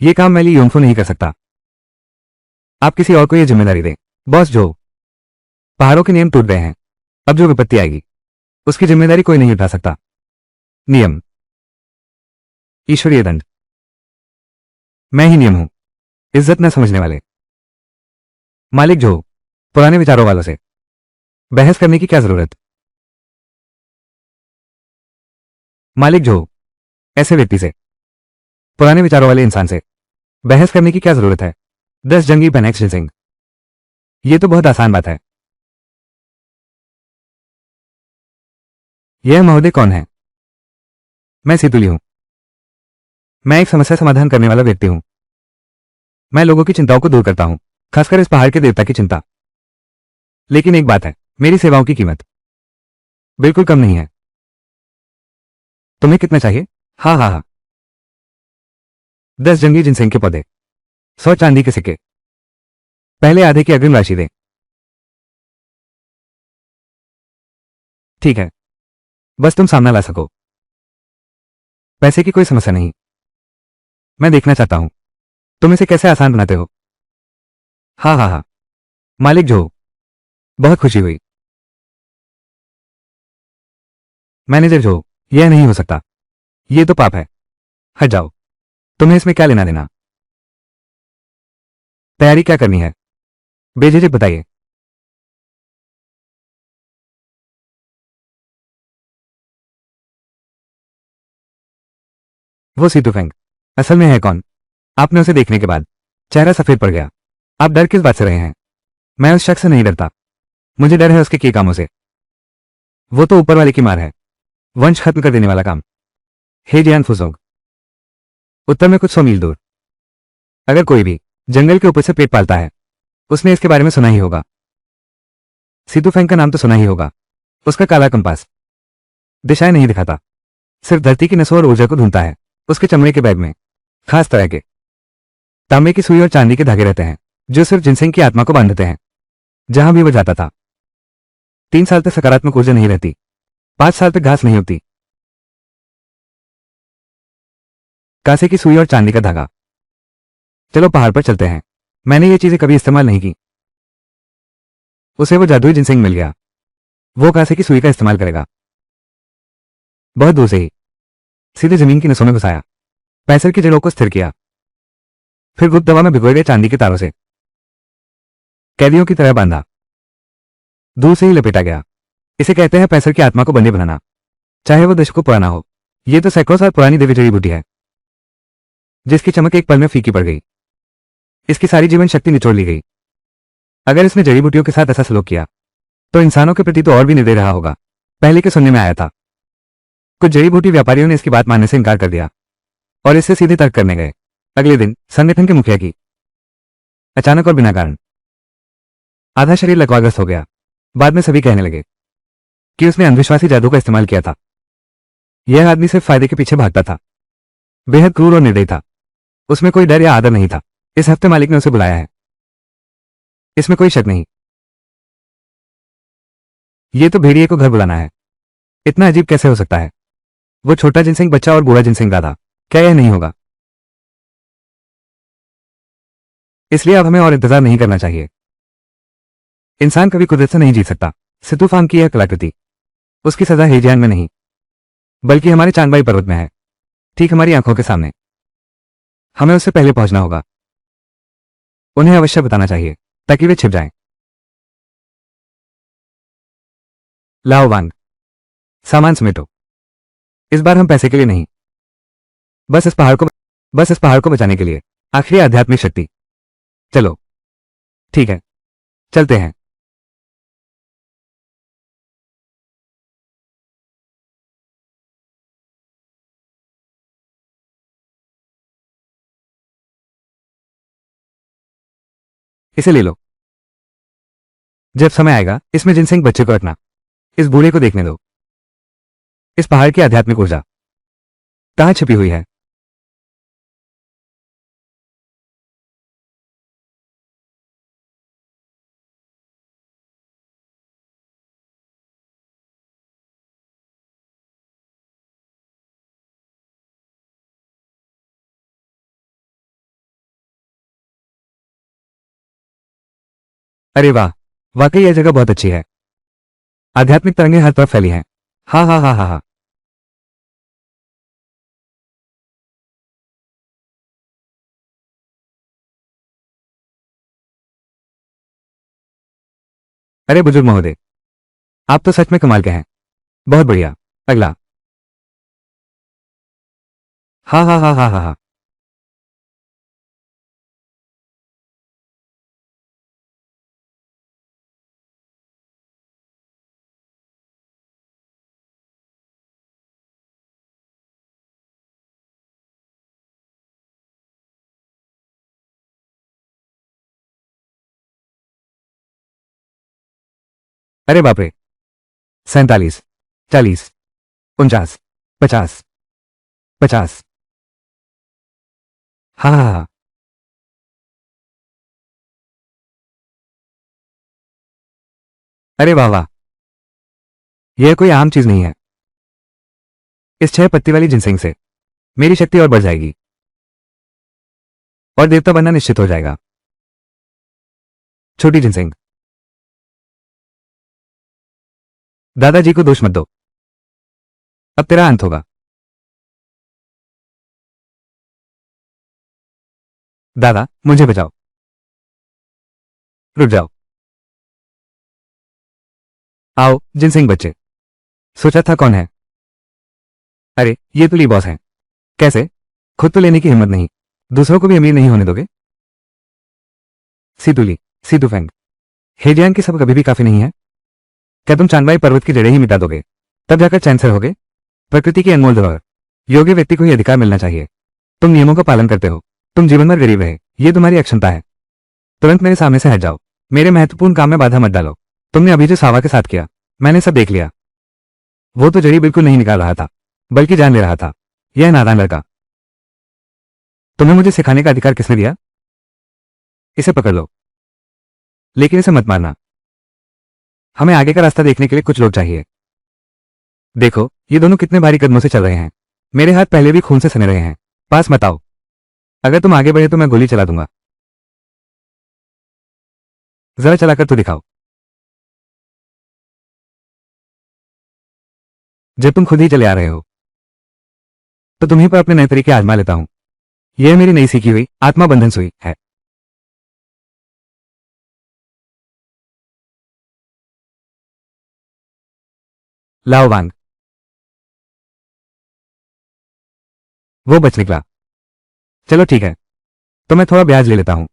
यह काम मैं ली योंगफो नहीं कर सकता। आप किसी और को यह जिम्मेदारी दें। बॉस जो पहाड़ों के नियम टूट गए हैं, अब जो विपत्ति आएगी उसकी जिम्मेदारी कोई नहीं उठा सकता। नियम, ईश्वरीय दंड, मैं ही नियम हूं। इज्जत न समझने वाले। मालिक जो पुराने विचारों वालों से बहस करने की क्या जरूरत? मालिक जो ऐसे व्यक्ति से, पुराने विचारों वाले इंसान से बहस करने की क्या जरूरत है? 10 जंगी पेनेक्स सिंह, यह तो बहुत आसान बात है। यह महोदय कौन है? मैं सीतुली हूं। मैं एक समस्या समाधान करने वाला व्यक्ति हूं। मैं लोगों की चिंताओं को दूर करता हूं, खासकर इस पहाड़ के देवता की चिंता। लेकिन एक बात है, मेरी सेवाओं की कीमत बिल्कुल कम नहीं है। तुम्हें कितना चाहिए? हाँ हाँ हाँ। 10 जंगली जिनसेंग के पौधे, 100 चांदी के सिक्के। पहले आधे की अग्रिम राशि दे। ठीक है, बस तुम सामना ला सको। पैसे की कोई समस्या नहीं। मैं देखना चाहता हूं तुम इसे कैसे आसान बनाते हो। हाँ हाँ हाँ। मालिक जो, बहुत खुशी हुई। मैनेजर जो, यह नहीं हो सकता। ये तो पाप है। हट जाओ। तुम्हें इसमें क्या लेना देना? तैयारी क्या करनी है? बेझिझक बताइए। वो सीतू फेंग असल में है कौन? आपने उसे देखने के बाद चेहरा सफेद पड़ गया। आप डर किस बात से रहे हैं? मैं उस शख्स से नहीं डरता। मुझे डर है उसके किए कामों से। वो तो ऊपर वाले की मार है, वंश खत्म कर देने वाला काम। हे जियान फुजोग, उत्तर में कुछ 100 मील दूर। अगर कोई भी जंगल के ऊपर से पेट पालता है, उसने इसके बारे में सुना ही होगा। सीतू फेंग का नाम तो सुना ही होगा। उसका काला कंपास दिशाएं नहीं दिखाता, सिर्फ धरती की नसों और ऊर्जा को ढूंढता है। उसके चमड़े के बैग में खास तरह के तांबे की सुई और चांदी के धागे रहते हैं, जो सिर्फ जिनसेंग की आत्मा को बांधते हैं। जहां भी वो जाता था, 3 साल तक सकारात्मक ऊर्जा नहीं रहती, 5 साल तक घास नहीं उगती। कांसे की सुई और चांदी का धागा। चलो पहाड़ पर चलते हैं। मैंने ये चीजें कभी इस्तेमाल नहीं की। उसे वो जादुई जिनसेंग मिल गया। वो कांसे की सुई का इस्तेमाल करेगा। बहुत दूर से ही सीधे जमीन की नसों में घुसाया, पैसर की जड़ों को स्थिर किया, फिर गुप्त दवा में भिगोए गए चांदी के तारों से कैदियों की तरह बांधा, दूर से ही लपेटा गया। इसे कहते हैं पैसर की आत्मा को बंदी बनाना, चाहे वो दशकों पुराना हो। ये तो सैकड़ों साल पुरानी देवी जड़ी बूटी है, जिसकी चमक एक पल में फीकी पड़ गई। इसकी सारी जीवन शक्ति निचोड़ ली गई। अगर इसने जड़ी बूटियों के साथ ऐसा सलूक किया, तो इंसानों के प्रति तो और भी निर्दय रहा होगा। पहले के सुनने में आया था, कुछ जड़ी बूटी व्यापारियों ने इसकी बात मानने से इनकार कर दिया और इससे सीधे तर्क करने गए। अगले दिन संगठन के मुखिया की अचानक और बिना कारण आधा शरीर लकवाग्रस्त हो गया। बाद में सभी कहने लगे कि उसने अंधविश्वासी जादू का इस्तेमाल किया था। यह आदमी सिर्फ फायदे के पीछे भागता था, बेहद क्रूर और निर्दयी था। उसमें कोई डर या आदर नहीं था। इस हफ्ते मालिक ने उसे बुलाया है, इसमें कोई शक नहीं। ये तो भेड़िए को घर बुलाना है। इतना अजीब कैसे हो सकता है? वो छोटा जिनसिंह बच्चा और बूढ़ा जिनसिंह दादा। क्या यह नहीं होगा? इसलिए अब हमें और इंतजार नहीं करना चाहिए। इंसान कभी कुदरत से नहीं जीत सकता। सितूफांग की यह कलाकृति, उसकी सजा हेजियान में नहीं, बल्कि हमारे चांदबाई पर्वत में है, ठीक हमारी आंखों के सामने। हमें उससे पहले पहुंचना होगा। उन्हें अवश्य बताना चाहिए, ताकि वे छिप जाएं। लाओ वांग, सामान समेटो। इस बार हम पैसे के लिए नहीं, बस इस पहाड़ को बस इस पहाड़ को बचाने के लिए। आखिरी आध्यात्मिक शक्ति। चलो, ठीक है, चलते हैं। इसे ले लो। जब समय आएगा, इसमें जिनसिंह बच्चे को रखना। इस बूढ़े को देखने दो। इस पहाड़ की आध्यात्मिक ऊर्जा कहाँ छिपी हुई है? अरे वाह, वाकई यह जगह बहुत अच्छी है। आध्यात्मिक तरंगें हर तरफ फैली हैं। हाँ हाँ हाँ हाँ हाँ। अरे बुजुर्ग महोदय, आप तो सच में कमाल के हैं। बहुत बढ़िया। अगला। हाँ हाँ हाँ हाँ हाँ हाँ। अरे बाप रे। 47, 40, 49, 50, 50। हाँ हाँ हाँ। अरे वाह वाह। यह कोई आम चीज नहीं है। इस 6 पत्ती वाली जिनसेंग से मेरी शक्ति और बढ़ जाएगी और देवता बनना निश्चित हो जाएगा। छोटी जिनसेंग, दादाजी को दोष मत दो। अब तेरा अंत होगा। दादा मुझे बचाओ। रुक जाओ। आओ जिनसिंग बच्चे। सोचा था कौन है। अरे ये तो ली बॉस हैं। कैसे? खुद तो लेने की हिम्मत नहीं, दूसरों को भी अमीर नहीं होने दोगे? सीतुली, सीतुफेंग, हेजियांग की सब कभी भी काफी नहीं है। क्या तुम चांदबाई पर्वत की जड़ें ही मिटा दोगे तब जाकर चैन से रहोगे? प्रकृति की अनमोल धरोहर, योग्य व्यक्ति को ही अधिकार मिलना चाहिए। तुम नियमों का पालन करते हो, तुम जीवन भर गरीब रहे, ये तुम्हारी अक्षमता है। तुरंत मेरे सामने से हट जाओ। मेरे महत्वपूर्ण काम में बाधा मत डालो। तुमने अभी जो सावा के साथ किया, मैंने सब देख लिया। वो तो जड़ी बिल्कुल नहीं निकाल रहा था, बल्कि जान ले रहा था। यह नादान लड़का। तुम्हें मुझे सिखाने का अधिकार किसने दिया? इसे पकड़ लो, लेकिन इसे मत मारना। हमें आगे का रास्ता देखने के लिए कुछ लोग चाहिए। देखो ये दोनों कितने भारी कदमों से चल रहे हैं। मेरे हाथ पहले भी खून से सने रहे हैं। पास मत आओ। अगर तुम आगे बढ़े तो मैं गोली चला दूंगा। जरा चलाकर तो दिखाओ। जब तुम खुद ही चले आ रहे हो तो तुम्हीं पर अपने नए तरीके आजमा लेता हूं। यह मेरी नई सीखी हुई आत्मा बंधन सुई है। लाओ वांग। वो बच निकला। चलो ठीक है, तो मैं थोड़ा ब्याज ले लेता हूं।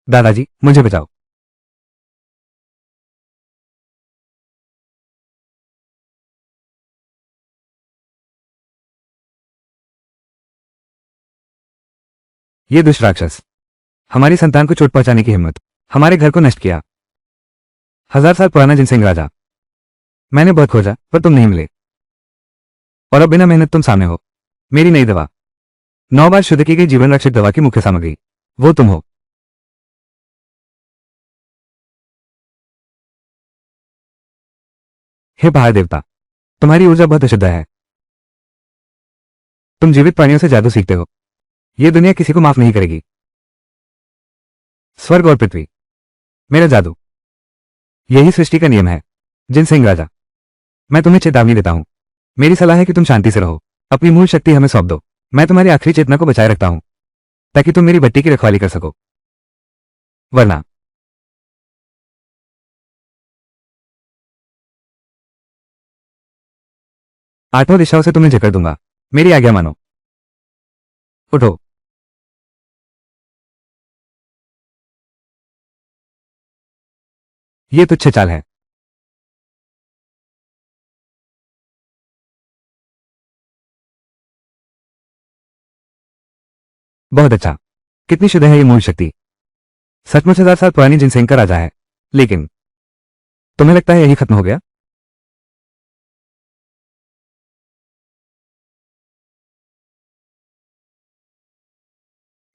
दादाजी मुझे बचाओ। ये दुष्ट राक्षस, हमारी संतान को चोट पहुंचाने की हिम्मत, हमारे घर को नष्ट किया। 1000 साल पुराना जिनसिंह राजा। मैंने बहुत खोजा पर तुम नहीं मिले, और अब बिना मेहनत तुम सामने हो। मेरी नई दवा, 9 बार शुद्ध की गई जीवन रक्षक दवा की मुख्य सामग्री, वो तुम हो। हे पहाड़ देवता, तुम्हारी ऊर्जा बहुत अशुद्ध है। तुम जीवित प्राणियों से जादू सीखते हो। ये दुनिया किसी को माफ नहीं करेगी। स्वर्ग और पृथ्वी, मेरा जादू, यही सृष्टि का नियम है। जिनसिंह राजा, मैं तुम्हें चेतावनी देता हूं। मेरी सलाह है कि तुम शांति से रहो। अपनी मूल शक्ति हमें सौंप दो। मैं तुम्हारी आखिरी चेतना को बचाए रखता हूं, ताकि तुम मेरी भट्टी की रखवाली कर सको। वरना। 8 दिशाओं से तुम्हें जकड़ दूंगा। मेरी आज्ञा मानो। उठो। ये तुच्छ चाल है। बहुत अच्छा। कितनी शुद्ध है ये मूल शक्ति। सचमुच 1000 साल पुरानी जिनसिंह का राजा है। लेकिन तुम्हें लगता है यही खत्म हो गया?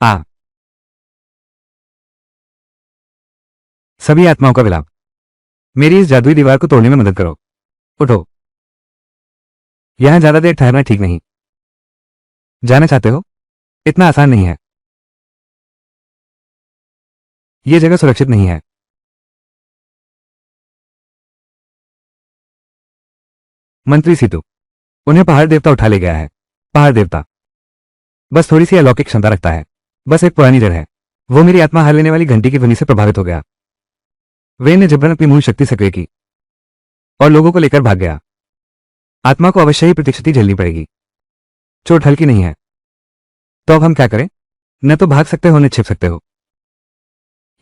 आ, सभी आत्माओं का विलाप, मेरी इस जादुई दीवार को तोड़ने में मदद करो। उठो। यहां ज्यादा देर ठहरना ठीक नहीं। जाना चाहते हो? इतना आसान नहीं है। यह जगह सुरक्षित नहीं है। मंत्री सीतू, उन्हें पहाड़ देवता उठा ले गया है। पहाड़ देवता बस थोड़ी सी अलौकिक क्षमता रखता है। बस एक पुरानी जड़ है। वो मेरी आत्मा हार लेने वाली घंटी की ध्वनि से प्रभावित हो गया। वे ने जबरन अपनी मूल शक्ति सक्रिय की और लोगों को लेकर भाग गया। आत्मा को अवश्य ही प्रतिक्षति झेलनी पड़ेगी। चोट हल्की नहीं है। तो अब हम क्या करें? न तो भाग सकते हो न छिप सकते हो।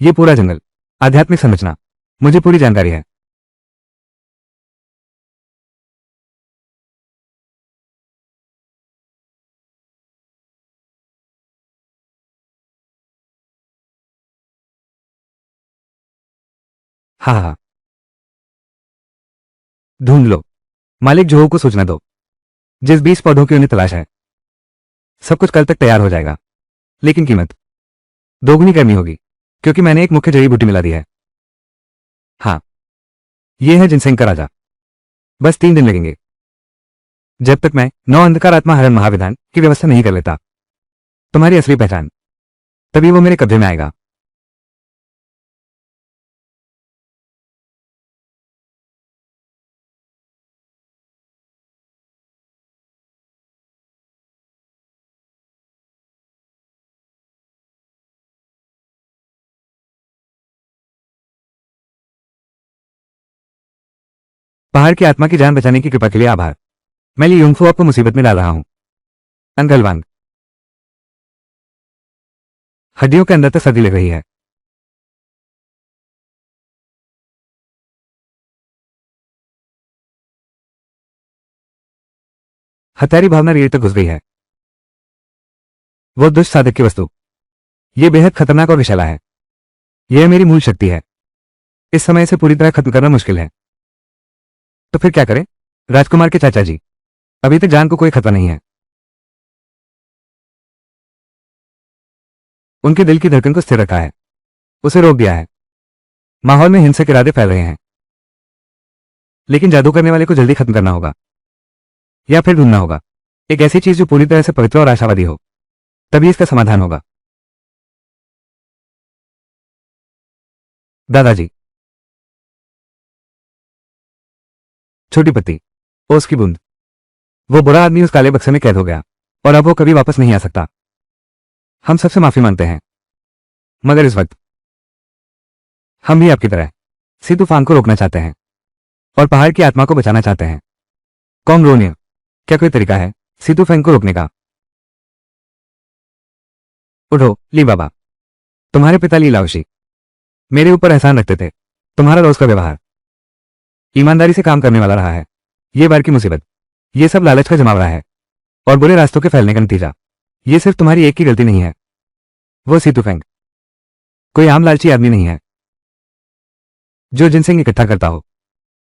ये पूरा जंगल, आध्यात्मिक संरचना, मुझे पूरी जानकारी है। हाँ हाँ, ढूंढ लो। मालिक जोहो को सूचना दो। जिस 20 पौधों की उन्हें तलाश है, सब कुछ कल तक तैयार हो जाएगा, लेकिन कीमत दोगुनी करनी होगी, क्योंकि मैंने एक मुख्य जड़ी बूटी मिला दी है। हाँ, यह है जिनसेंग का राजा। बस 3 दिन लगेंगे, जब तक मैं 9 अंधकार आत्मा हरण महाविधान की व्यवस्था नहीं कर लेता तुम्हारी असली पहचान, तभी वो मेरे कब्जे में आएगा। पहाड़ की आत्मा की जान बचाने की कृपा के लिए आभार। मैं ली युंगफू आपको मुसीबत में डाल रहा हूं। अंगलवांग, हड्डियों के अंदर तक सर्दी लग रही है। हत्यारी भावना रीढ़ तक घुस गई है। वो दुष्ट साधक की वस्तु, ये बेहद खतरनाक और विशाला है। यह मेरी मूल शक्ति है। इस समय इसे पूरी तरह खत्म करना मुश्किल है। तो फिर क्या करें? राजकुमार के चाचा जी, अभी तक जान को कोई खतरा नहीं है। उनके दिल की धड़कन को स्थिर रखा है, उसे रोक दिया है। माहौल में हिंसक इरादे फैल रहे हैं, लेकिन जादू करने वाले को जल्दी खत्म करना होगा, या फिर ढूंढना होगा एक ऐसी चीज जो पूरी तरह से पवित्र और आशावादी हो। तभी इसका समाधान होगा। दादाजी, छोटी पत्ती, ओस की बूंद। वो बुरा आदमी उस काले बक्से में कैद हो गया, और अब वो कभी वापस नहीं आ सकता। हम सबसे माफी मांगते हैं, मगर इस वक्त हम भी आपकी तरह सी तूफान को रोकना चाहते हैं और पहाड़ की आत्मा को बचाना चाहते हैं। कॉन्ग्रोनिया, क्या कोई तरीका है सी तूफान को रोकने का? उठो ली बाबा, तुम्हारे पिता ली लाओशी मेरे ऊपर एहसान रखते थे। तुम्हारा रोज का व्यवहार ईमानदारी से काम करने वाला रहा है। ये बार की मुसीबत, ये सब लालच का जमावड़ा है और बुरे रास्तों के फैलने का नतीजा। ये सिर्फ तुम्हारी एक की गलती नहीं है। वो सीतूफेंग कोई आम लालची आदमी नहीं है जो जिनसे इकट्ठा करता हो।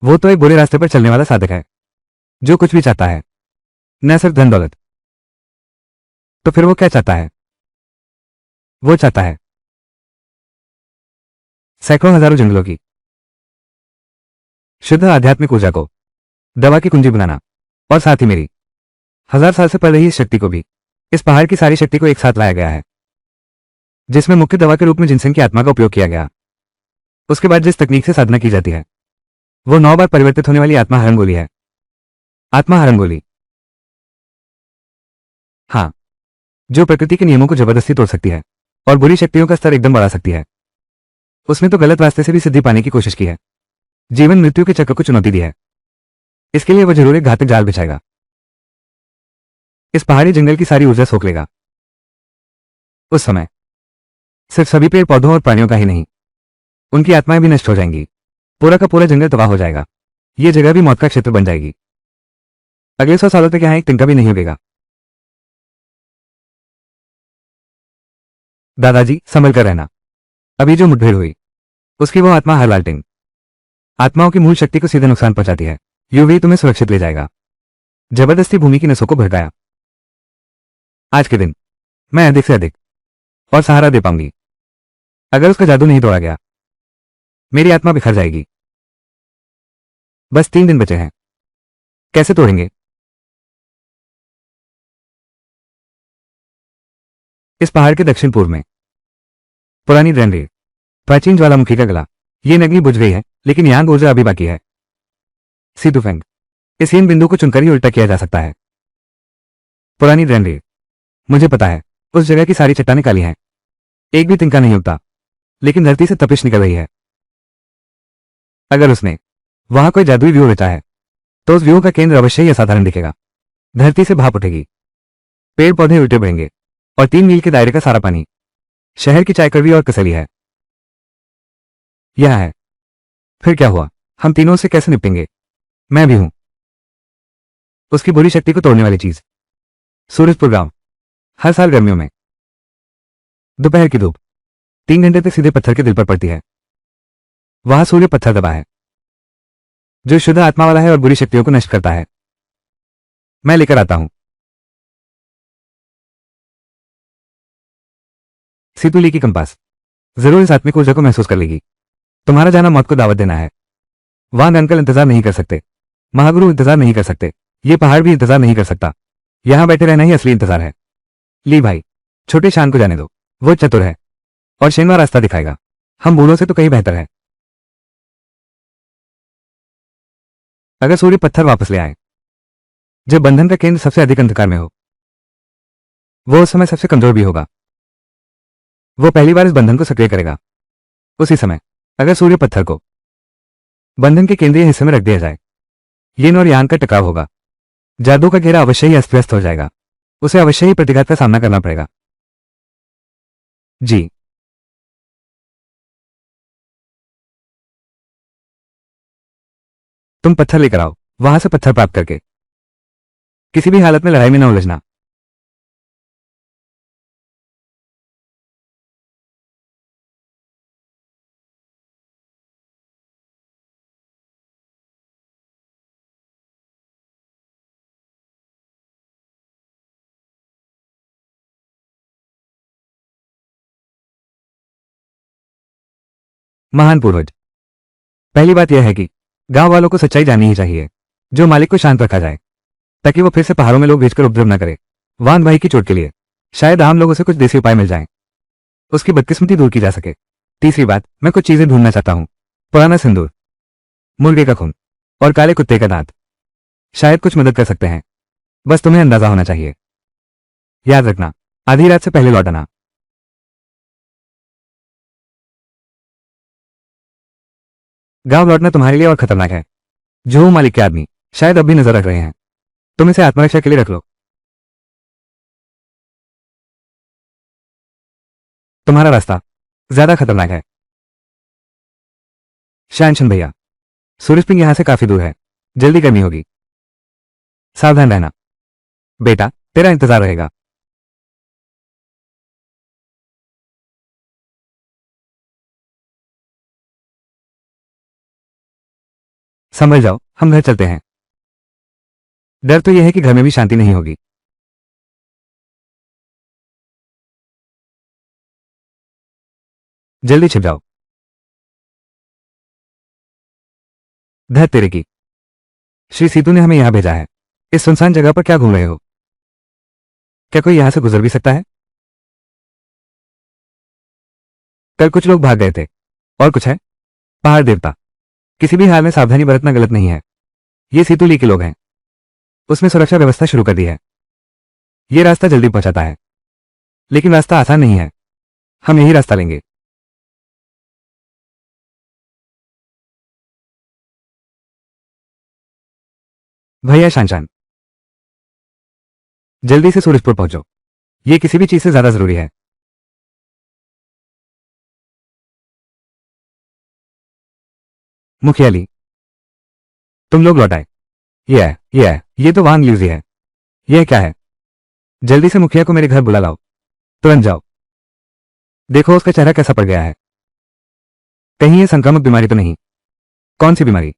वो तो एक बुरे रास्ते पर चलने वाला साधक है, जो कुछ भी चाहता है, न सिर्फ धन दौलत। तो फिर वो क्या चाहता है? वो चाहता है सैकड़ों हजारों जंगलों की शुद्ध आध्यात्मिक ऊर्जा को दवा की कुंजी बनाना, और साथ ही मेरी 1000 साल से पड़ रही इस शक्ति को भी। इस पहाड़ की सारी शक्ति को एक साथ लाया गया है, जिसमें मुख्य दवा के रूप में जिनसेंग की आत्मा का उपयोग किया गया। उसके बाद जिस तकनीक से साधना की जाती है, वो 9 बार परिवर्तित होने वाली आत्मा हरण गोली है। आत्मा हरण गोली, हाँ, जो प्रकृति के नियमों को जबरदस्ती तोड़ सकती है और बुरी शक्तियों का स्तर एकदम बढ़ा सकती है। उसने तो गलत रास्ते से भी सिद्धि पाने की कोशिश की है, जीवन मृत्यु के चक्र को चुनौती दी है। इसके लिए वह जरूर एक घातक जाल बिछाएगा, इस पहाड़ी जंगल की सारी ऊर्जा सोख लेगा। उस समय सिर्फ सभी पेड़ पौधों और प्राणियों का ही नहीं, उनकी आत्माएं भी नष्ट हो जाएंगी। पूरा का पूरा जंगल तबाह हो जाएगा। ये जगह भी मौत का क्षेत्र बन जाएगी। अगले 100 सालों तक यहां एक तिनका भी नहीं उगेगा। दादाजी, संभल कर रहना। अभी जो मुठभेड़ हुई, उसकी वो आत्मा हर लालटेन आत्माओं की मूल शक्ति को सीधे नुकसान पहुंचाती है। यूवी तुम्हें सुरक्षित ले जाएगा। जबरदस्ती भूमि की नसों को भड़काया। आज के दिन मैं अधिक से अधिक और सहारा दे पाऊंगी। अगर उसका जादू नहीं तोड़ा गया, मेरी आत्मा बिखर जाएगी। बस 3 दिन बचे हैं। कैसे तोड़ेंगे? इस पहाड़ के दक्षिण पूर्व में पुरानी ड्रेनरेल, प्राचीन ज्वालामुखी का गला। ये नगरी बुझ गई है, लेकिन यहां ऊर्जा अभी बाकी है। सीतुफेंग, इस हीन बिंदु को चुनकर ही उल्टा किया जा सकता है। पुरानी ड्रेनरेल, मुझे पता है, उस जगह की सारी चट्टानें काली हैं, एक भी तिनका नहीं उगता, लेकिन धरती से तपिश निकल रही है। अगर उसने वहां कोई जादुई व्यू रचा है, तो उस व्यू का केंद्र अवश्य ही असाधारण दिखेगा। धरती से भाप उठेगी, पेड़ पौधे उल्टे बढ़ेंगे, और 3 मील के दायरे का सारा पानी शहर की चाय कड़वी और कसली है। यह है। फिर क्या हुआ? हम तीनों से कैसे निपटेंगे? मैं भी हूं उसकी बुरी शक्ति को तोड़ने वाली चीज। सूरजपुर गांव, हर साल गर्मियों में दोपहर की धूप 3 घंटे तक सीधे पत्थर के दिल पर पड़ती है। वहां सूर्य पत्थर दबा है, जो शुद्ध आत्मा वाला है और बुरी शक्तियों को नष्ट करता है। मैं लेकर आता हूं। सीतुली की कंपास जरूर इस आत्मिक ऊर्जा को महसूस कर लेगी। तुम्हारा जाना मौत को दावत देना है। वहां अंकल इंतजार नहीं कर सकते, महागुरु इंतजार नहीं कर सकते, ये पहाड़ भी इंतजार नहीं कर सकता। यहां बैठे रहना ही असली इंतजार है। ली भाई, छोटे शान को जाने दो, वो चतुर है और शेनवा रास्ता दिखाएगा। हम बूढ़ों से तो कहीं बेहतर है। अगर सूर्य पत्थर वापस ले आए, जब बंधन का केंद्र सबसे अधिक अंधकार में हो, वो उस समय सबसे कमजोर भी होगा। वो पहली बार इस बंधन को सक्रिय करेगा। उसी समय अगर सूर्य पत्थर को बंधन के केंद्रीय हिस्से में रख दिया जाए, यिन और यांग का टकराव होगा। जादू का घेरा अवश्य ही अस्त व्यस्त हो जाएगा। उसे अवश्य ही प्रतिघात का सामना करना पड़ेगा। जी, तुम पत्थर लेकर आओ, वहां से पत्थर प्राप्त करके किसी भी हालत में लड़ाई में न उलझना। महान पूर्वज, पहली बात यह है कि गांव वालों को सच्चाई जाननी ही चाहिए। जो मालिक को शांत रखा जाए, ताकि वो फिर से पहाड़ों में लोग भेजकर उपद्रव न करे। वान भाई की चोट के लिए शायद आम लोगों से कुछ देसी उपाय मिल जाएं, उसकी बदकिस्मती दूर की जा सके। तीसरी बात, मैं कुछ चीजें ढूंढना चाहता हूं। पुराना सिंदूर, मुर्गे का खून और काले कुत्ते का दांत शायद कुछ मदद कर सकते हैं। बस तुम्हें अंदाजा होना चाहिए। याद रखना, आधी रात से पहले लौटना। गांव लौटना तुम्हारे लिए और खतरनाक है। जो मालिक के आदमी शायद अब भी नजर रख रहे हैं। तुम इसे आत्मरक्षा के लिए रख लो। तुम्हारा रास्ता ज्यादा खतरनाक है। शैनशन भैया, सूरज पिंग यहां से काफी दूर है। जल्दी करनी होगी। सावधान रहना बेटा, तेरा इंतजार रहेगा। संभल जाओ, हम घर चलते हैं। डर तो यह है कि घर में भी शांति नहीं होगी। जल्दी छिप जाओ। धर तेरे की, श्री सीतू ने हमें यहां भेजा है। इस सुनसान जगह पर क्या घूम रहे हो? क्या कोई यहां से गुजर भी सकता है? कल कुछ लोग भाग गए थे और कुछ है। पहाड़ देवता, किसी भी हाल में सावधानी बरतना गलत नहीं है। ये सीतुली के लोग हैं। उसने सुरक्षा व्यवस्था शुरू कर दी है। ये रास्ता जल्दी पहुंचाता है, लेकिन रास्ता आसान नहीं है। हम यही रास्ता लेंगे। भैया शानशान, जल्दी से सूरजपुर पहुंचो। ये किसी भी चीज से ज्यादा जरूरी है। मुखियाली, तुम लोग लौट आए। ये तो वांग ल्यूजी है। यह क्या है? जल्दी से मुखिया को मेरे घर बुला लाओ। तुरंत जाओ। देखो उसका चेहरा कैसा पड़ गया है। कहीं ये संक्रामक बीमारी तो नहीं? कौन सी बीमारी?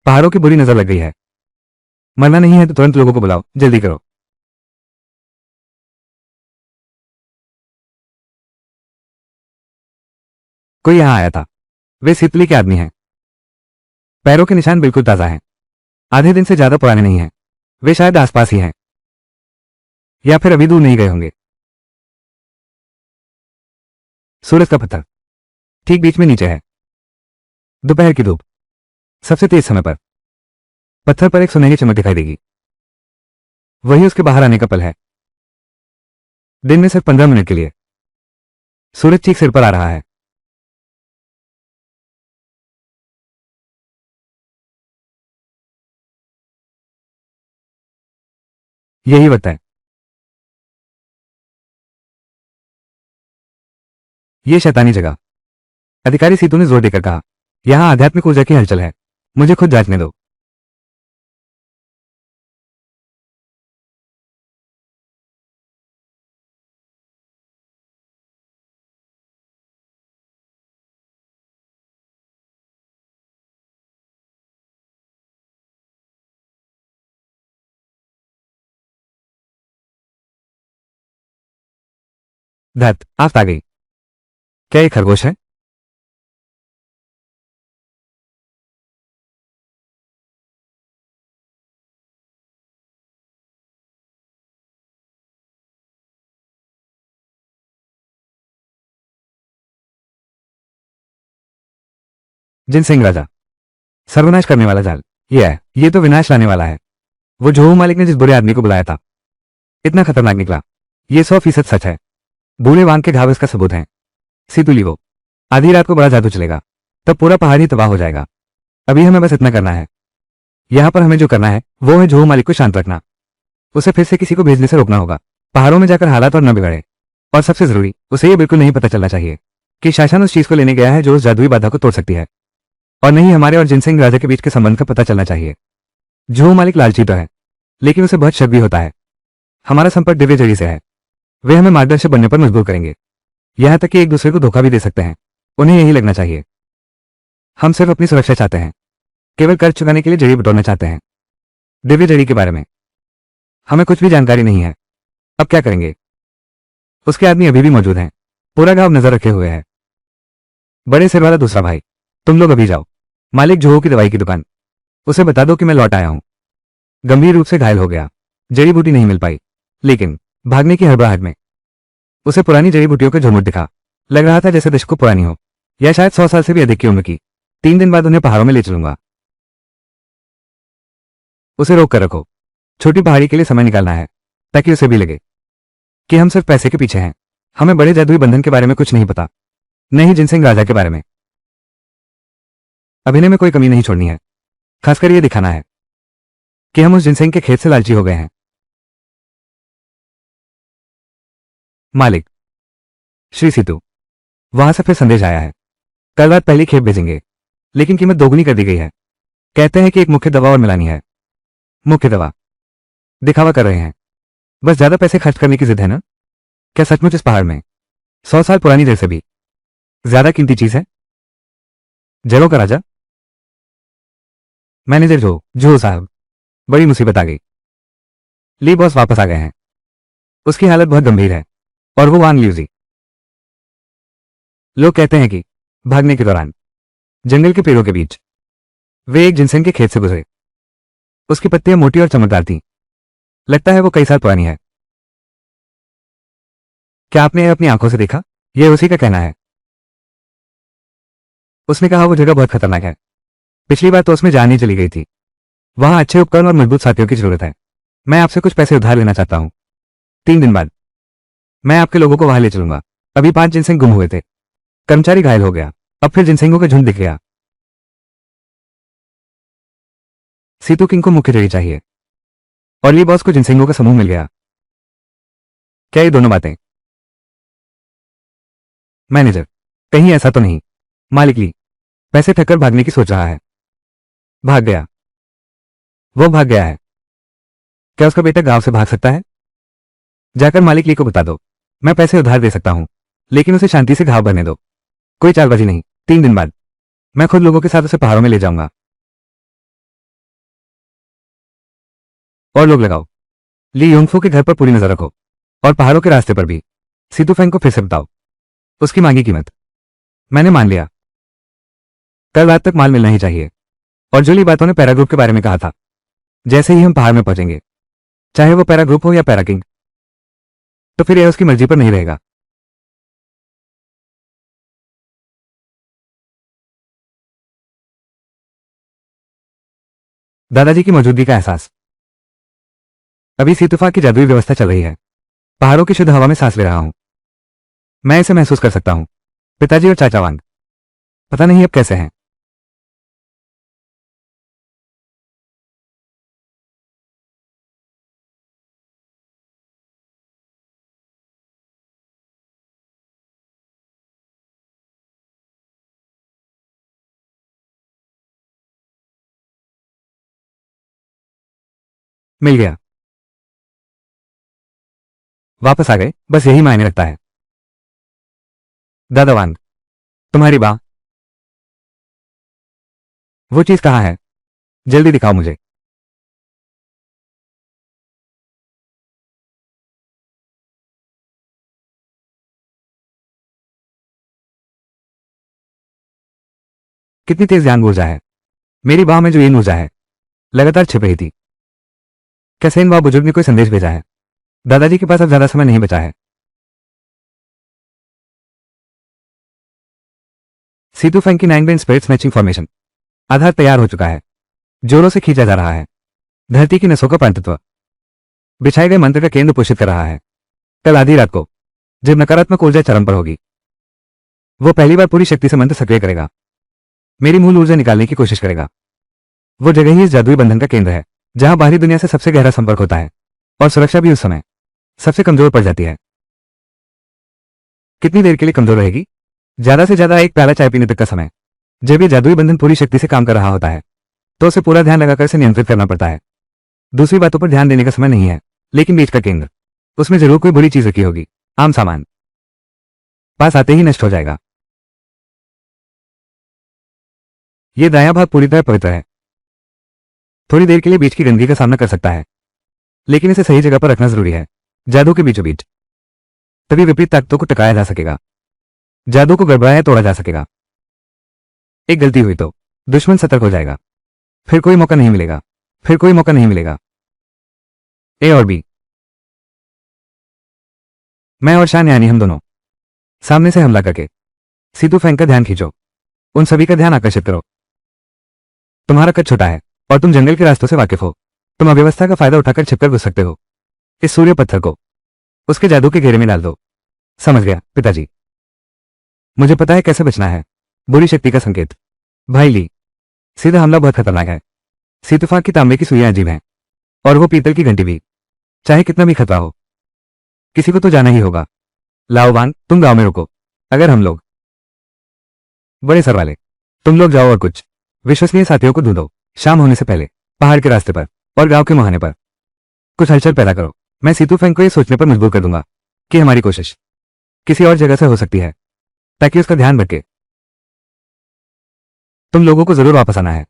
पहाड़ों की बुरी नजर लग गई है। मरना नहीं है तो तुरंत लोगों को बुलाओ, जल्दी करो। कोई यहां आया था। वे सितली के आदमी हैं। पैरों के निशान बिल्कुल ताजा हैं। आधे दिन से ज्यादा पुराने नहीं हैं। वे शायद आसपास ही हैं, या फिर अभी दूर नहीं गए होंगे। सूरज का पत्थर ठीक बीच में नीचे है। दोपहर की धूप सबसे तेज समय पर पत्थर पर एक सुनहरी चमक दिखाई देगी। वही उसके बाहर आने का पल है। दिन में सिर्फ 15 मिनट के लिए। सूरज ठीक सिर पर आ रहा है। यही वक्त है। ये शैतानी जगह, अधिकारी सीतू ने जोर देकर कहा। यहां आध्यात्मिक ऊर्जा की हलचल है। मुझे खुद जांचने दो। धत आफत आ गई। क्या ये खरगोश है? जिनसिंग राजा, सर्वनाश करने वाला जाल। ये तो विनाश लाने वाला है। वो जोहू मालिक ने जिस बुरे आदमी को बुलाया था, इतना खतरनाक निकला। ये 100% सच है। बूढ़े वांग के घाव इसका सबूत हैं। सीतुली वो आधी रात को बड़ा जादू चलेगा, तब पूरा पहाड़ ही तबाह हो जाएगा। अभी हमें बस इतना करना है। यहां पर हमें जो करना है वो है जोहू मालिक को शांत रखना। उसे फिर से किसी को भेजने से रोकना होगा। पहाड़ों में जाकर हालात और न बिगड़े। और सबसे जरूरी, उसे ये बिल्कुल नहीं पता चलना चाहिए कि शासन उस चीज को लेने गया है जो उस जादुई बाधा को तोड़ सकती है। और नहीं हमारे और जिनसिंग राजा के बीच के संबंध का पता चलना चाहिए। जोहू मालिक लालची तो है, लेकिन उसे बहुत शक भी होता है। हमारा संपर्क दिव्य जड़ी से है। वे हमें मार्गदर्शक बनने पर मजबूर करेंगे। यहां तक कि एक दूसरे को धोखा भी दे सकते हैं। उन्हें यही लगना चाहिए। हम सिर्फ अपनी सुरक्षा चाहते हैं, केवल कर्ज चुकाने के लिए जड़ी बटोरना चाहते हैं। दिव्य जड़ी के बारे में हमें कुछ भी जानकारी नहीं है। अब क्या करेंगे? उसके आदमी अभी भी मौजूद हैं, पूरा गांव नजर रखे हुए है। बड़े सिर वाला दूसरा भाई, तुम लोग अभी जाओ मालिक जोहू की दवाई की दुकान। उसे बता दो कि मैं लौट आया हूं। गंभीर रूप से घायल हो गया, जड़ी बूटी नहीं मिल पाई, लेकिन भागने की हड़बड़ाहट में उसे पुरानी जड़ी बूटियों का झुरमुट दिखा। लग रहा था जैसे दशकों पुरानी हो, या शायद 100 साल से भी अधिक की उम्र की। 3 दिन बाद उन्हें पहाड़ों में ले चलूंगा। उसे रोक कर रखो। छोटी पहाड़ी के लिए समय निकालना है, ताकि उसे भी लगे कि हम सिर्फ पैसे के पीछे हैं। हमें बड़े जादुई बंधन के बारे में कुछ नहीं पता, नहीं जिनसिंग राजा के बारे में। अभिनय में कोई कमी नहीं छोड़नी है, खासकर ये दिखाना है कि हम उस जिनसिंग के खेत से लालची हो गए हैं। मालिक, श्री सीतू, वहां से फिर संदेश आया है। कल रात पहली खेप भेजेंगे, लेकिन कीमत दोगुनी कर दी गई है। कहते हैं कि एक मुख्य दवा और मिलानी है। मुख्य दवा? दिखावा कर रहे हैं। बस ज्यादा पैसे खर्च करने की जिद है ना? क्या सचमुच इस पहाड़ में 100 साल पुरानी जड़ से भी ज्यादा कीमती चीज है? जड़ों का राजा? मैनेजर जो साहब, बड़ी मुसीबत आ गई। ली बॉस वापस आ गए हैं। उसकी हालत बहुत गंभीर है, और वो वान ल्यूजी। लोग कहते हैं कि भागने के दौरान जंगल के पेड़ों के बीच वे एक जिनसेंग के खेत से गुजरे। उसकी पत्तियां मोटी और चमकदार थीं। लगता है वो कई साल पुरानी है। क्या आपने यह अपनी आंखों से देखा? यह उसी का कहना है। उसने कहा वो जगह बहुत खतरनाक है। पिछली बार तो उसमें जान ही चली गई थी। वहां अच्छे उपकरण और मजबूत साथियों की जरूरत है। मैं आपसे कुछ पैसे उधार लेना चाहता हूं। 3 दिन बाद मैं आपके लोगों को वहां ले चलूंगा। अभी 5 जिनसेंग गुम हुए थे। कर्मचारी घायल हो गया, अब फिर जिनसेंगों का झुंड दिख गया। सीतू किंग को मुख्य जड़ी चाहिए, और ली बॉस को जिनसेंगों का समूह मिल गया। क्या ये दोनों बातें? मैनेजर, कहीं ऐसा तो नहीं? मालिक ली पैसे ठक्कर भागने की सोच रहा है। भाग गया? वो भाग गया है? क्या उसका बेटा गांव से भाग सकता है? जाकर मालिक ली को बता दो, मैं पैसे उधार दे सकता हूं, लेकिन उसे शांति से घाव भरने दो। कोई चालबाजी नहीं। 3 दिन बाद मैं खुद लोगों के साथ उसे पहाड़ों में ले जाऊंगा। और लोग लगाओ। ली योंगफू के घर पर पूरी नजर रखो, और पहाड़ों के रास्ते पर भी। सीतू फेंग को फिर से बताओ। उसकी मांगी कीमत मैंने मान लिया। कल रात तक माल मिलना ही चाहिए। और जो ली बातों ने पैराग्रुप के बारे में कहा था, जैसे ही हम पहाड़ में पहुंचेंगे, चाहे वो पैराग्रुप हो या पैराकिंग, तो फिर यह उसकी मर्जी पर नहीं रहेगा। दादाजी की मौजूदगी का एहसास। अभी सीतूफा की जादुई व्यवस्था चल रही है। पहाड़ों की शुद्ध हवा में सांस ले रहा हूं। मैं इसे महसूस कर सकता हूं। पिताजी और चाचा वांग पता नहीं अब कैसे हैं। मिल गया। वापस आ गए, बस यही मायने रखता है। दादा वांग, तुम्हारी बा वो चीज कहाँ है? जल्दी दिखाओ मुझे। कितनी तेज ध्यान ऊर्जा है। मेरी बाह में जो इन ऊर्जा है लगातार छिप रही थी। कैसे इन बाह बुजुर्ग ने कोई संदेश भेजा है। दादाजी के पास अब ज्यादा समय नहीं बचा है। सीतू फैंग की 9 ब्रेन स्पिरिट्स मैचिंग फॉर्मेशन। आधार तैयार हो चुका है। जोरों से खींचा जा रहा है। धरती की नसों का पंतत्व बिछाए गए मंत्र का केंद्र पोषित कर रहा है। कल आधी रात को जब नकारात्मक ऊर्जा चरम पर होगी, वो पहली बार पूरी शक्ति से मंत्र सक्रिय करेगा। मेरी मूल ऊर्जा निकालने की कोशिश करेगा। वो जगह ही इस जादुई बंधन का केंद्र है जहां बाहरी दुनिया से सबसे गहरा संपर्क होता है और सुरक्षा भी उस समय सबसे कमजोर पड़ जाती है। कितनी देर के लिए कमजोर रहेगी? ज्यादा से ज्यादा एक प्याला चाय पीने तक का समय। जब ये जादुई बंधन पूरी शक्ति से काम कर रहा होता है तो उसे पूरा ध्यान लगाकर इसे नियंत्रित करना पड़ता है। दूसरी बातों पर ध्यान देने का समय नहीं है, लेकिन बीच का केंद्र, उसमें जरूर कोई बुरी चीज रखी होगी। आम सामान पास आते ही नष्ट हो जाएगा। यह दायां भाग पूरी तरह पवित्र है। थोड़ी देर के लिए बीच की गंदगी का सामना कर सकता है, लेकिन इसे सही जगह पर रखना जरूरी है, जादू के बीचों बीच। तभी विपरीत ताकतों को टकाया जा सकेगा, जादू को गड़बड़ाया तोड़ा जा सकेगा। एक गलती हुई तो दुश्मन सतर्क हो जाएगा। फिर कोई मौका नहीं मिलेगा, फिर कोई मौका नहीं मिलेगा। ए और बी, मैं और शान यानी हम दोनों सामने से हमला करके सीतू फैंग का ध्यान खींचो। उन सभी का ध्यान आकर्षित करो। तुम्हारा कद छोटा है और तुम जंगल के रास्तों से वाकिफ हो। तुम अव्यवस्था का फायदा उठाकर छिपकर घुस सकते हो। इस सूर्य पत्थर को उसके जादू के घेरे में डाल दो। समझ गया पिताजी। मुझे पता है कैसे बचना है। बुरी शक्ति का संकेत। भाई ली, सीधा हमला बहुत खतरनाक है। सीतूफाक की तांबे की सुइयां अजीब हैं, और वो पीतल की घंटी भी। चाहे कितना भी खतरा हो, किसी को तो जाना ही होगा। लाओवान, तुम गांव में रुको। अगर हम लोग बड़े सर वाले, तुम लोग जाओ और कुछ विश्वसनीय साथियों को ढूंढो। शाम होने से पहले पहाड़ के रास्ते पर और गांव के मुहाने पर कुछ हलचल पैदा करो। मैं सीतू फैंग को यह सोचने पर मजबूर कर दूंगा कि हमारी कोशिश किसी और जगह से हो सकती है, ताकि उसका ध्यान भटके। तुम लोगों को जरूर वापस आना है।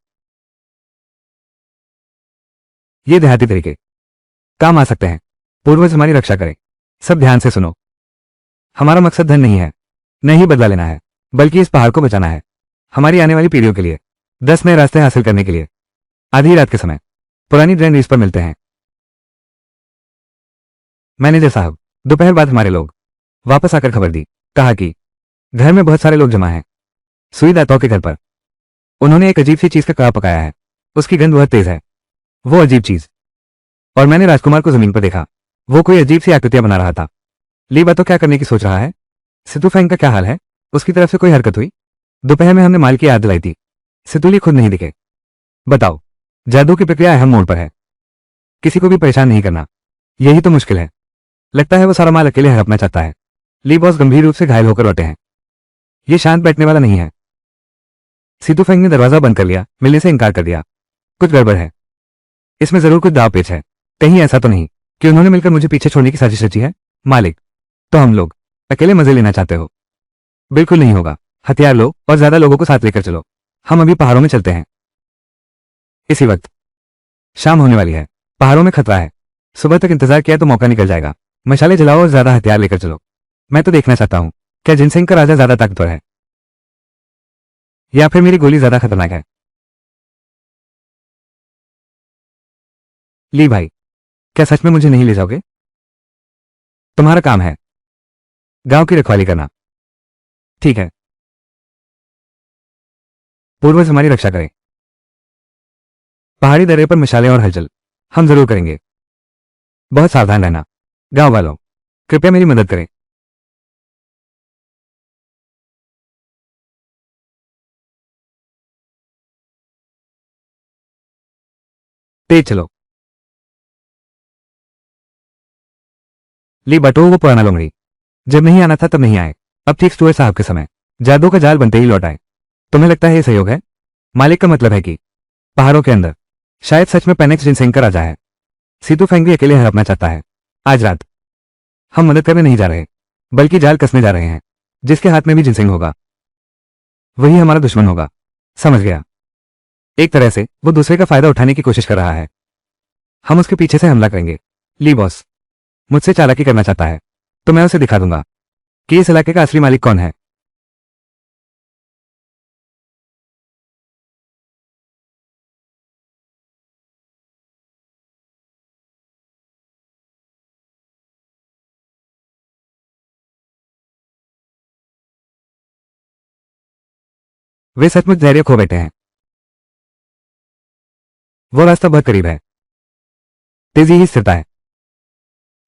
ये देहाती तरीके काम आ सकते हैं। पूर्वज हमारी रक्षा करें। सब ध्यान से सुनो। हमारा मकसद धन नहीं है, न ही बदला लेना है, बल्कि इस पहाड़ को बचाना है, हमारी आने वाली पीढ़ियों के लिए। 10 नए रास्ते हासिल करने के लिए आधी रात के समय पुरानी ड्रेन रीस पर मिलते हैं। मैनेजर साहब, दोपहर बाद हमारे लोग वापस आकर खबर दी। कहा कि घर में बहुत सारे लोग जमा हैं। सुई दाताओं के घर पर उन्होंने एक अजीब सी चीज का कड़ा पकाया है। उसकी गंध बहुत तेज है। वो अजीब चीज, और मैंने राजकुमार को जमीन पर देखा। वो कोई अजीब सी आकृतियां बना रहा था। लीबा तो क्या करने की सोच रहा है? सितू फैंग का क्या हाल है? उसकी तरफ से कोई हरकत हुई? दोपहर में हमने माल की याद दिलाई थी। सितुली खुद नहीं दिखे। बताओ, जादू की प्रक्रिया अहम मोड़ पर है। किसी को भी परेशान नहीं करना, यही तो मुश्किल है। लगता है वो सारा माल अकेले हड़पना चाहता है। ली बॉस गंभीर रूप से घायल होकर लौटे हैं। ये शांत बैठने वाला नहीं है। सीतू फैंग ने दरवाजा बंद कर लिया, मिलने से इनकार कर दिया। कुछ गड़बड़ है। इसमें जरूर कुछ दाव पेच है। कहीं ऐसा तो नहीं कि उन्होंने मिलकर मुझे पीछे छोड़ने की साजिश रची है? मालिक, तो हम लोग अकेले मजे लेना चाहते हो? बिल्कुल नहीं होगा। हथियार लो और ज्यादा लोगों को साथ लेकर चलो। हम अभी पहाड़ों में चलते हैं। इसी वक्त शाम होने वाली है। पहाड़ों में खतरा है। सुबह तक इंतजार किया तो मौका निकल जाएगा। मशाले जलाओ और ज्यादा हथियार लेकर चलो। मैं तो देखना चाहता हूं, क्या जिनसिंग का राजा ज्यादा ताकतवर है, या फिर मेरी गोली ज्यादा खतरनाक है? ली भाई, क्या सच में मुझे नहीं ले जाओगे? तुम्हारा काम है गांव की रखवाली करना। ठीक है। पूर्वज हमारी रक्षा करें। पहाड़ी दर्रे पर मशाले और हलचल हम जरूर करेंगे। बहुत सावधान रहना। गांव वालों, कृपया मेरी मदद करें। तेज चलो। ली बटो वो पुराना लोमड़ी। जब नहीं आना था तब नहीं आए। अब ठीक स्टुअर्ट साहब के समय जादू का जाल बनते ही लौट आए। तुम्हें लगता है ये सहयोग है? मालिक का मतलब है कि पहाड़ों के अंदर शायद सच में पेनेक्स जिनसेंग का राजा है। सीतू फैंग भी अकेले हड़पना चाहता है। आज रात हम मदद करने नहीं जा रहे, बल्कि जाल कसने जा रहे हैं। जिसके हाथ में भी जिनसेंग होगा, वही हमारा दुश्मन होगा। समझ गया। एक तरह से वो दूसरे का फायदा उठाने की कोशिश कर रहा है। हम उसके पीछे से हमला करेंगे। ली बॉस मुझसे चालाकी करना चाहता है, तो मैं उसे दिखा दूंगा कि इस इलाके का असली मालिक कौन है। वे सचमुच धैर्य खो बैठे हैं। वो रास्ता बहुत करीब है। तेजी ही स्थिरता है।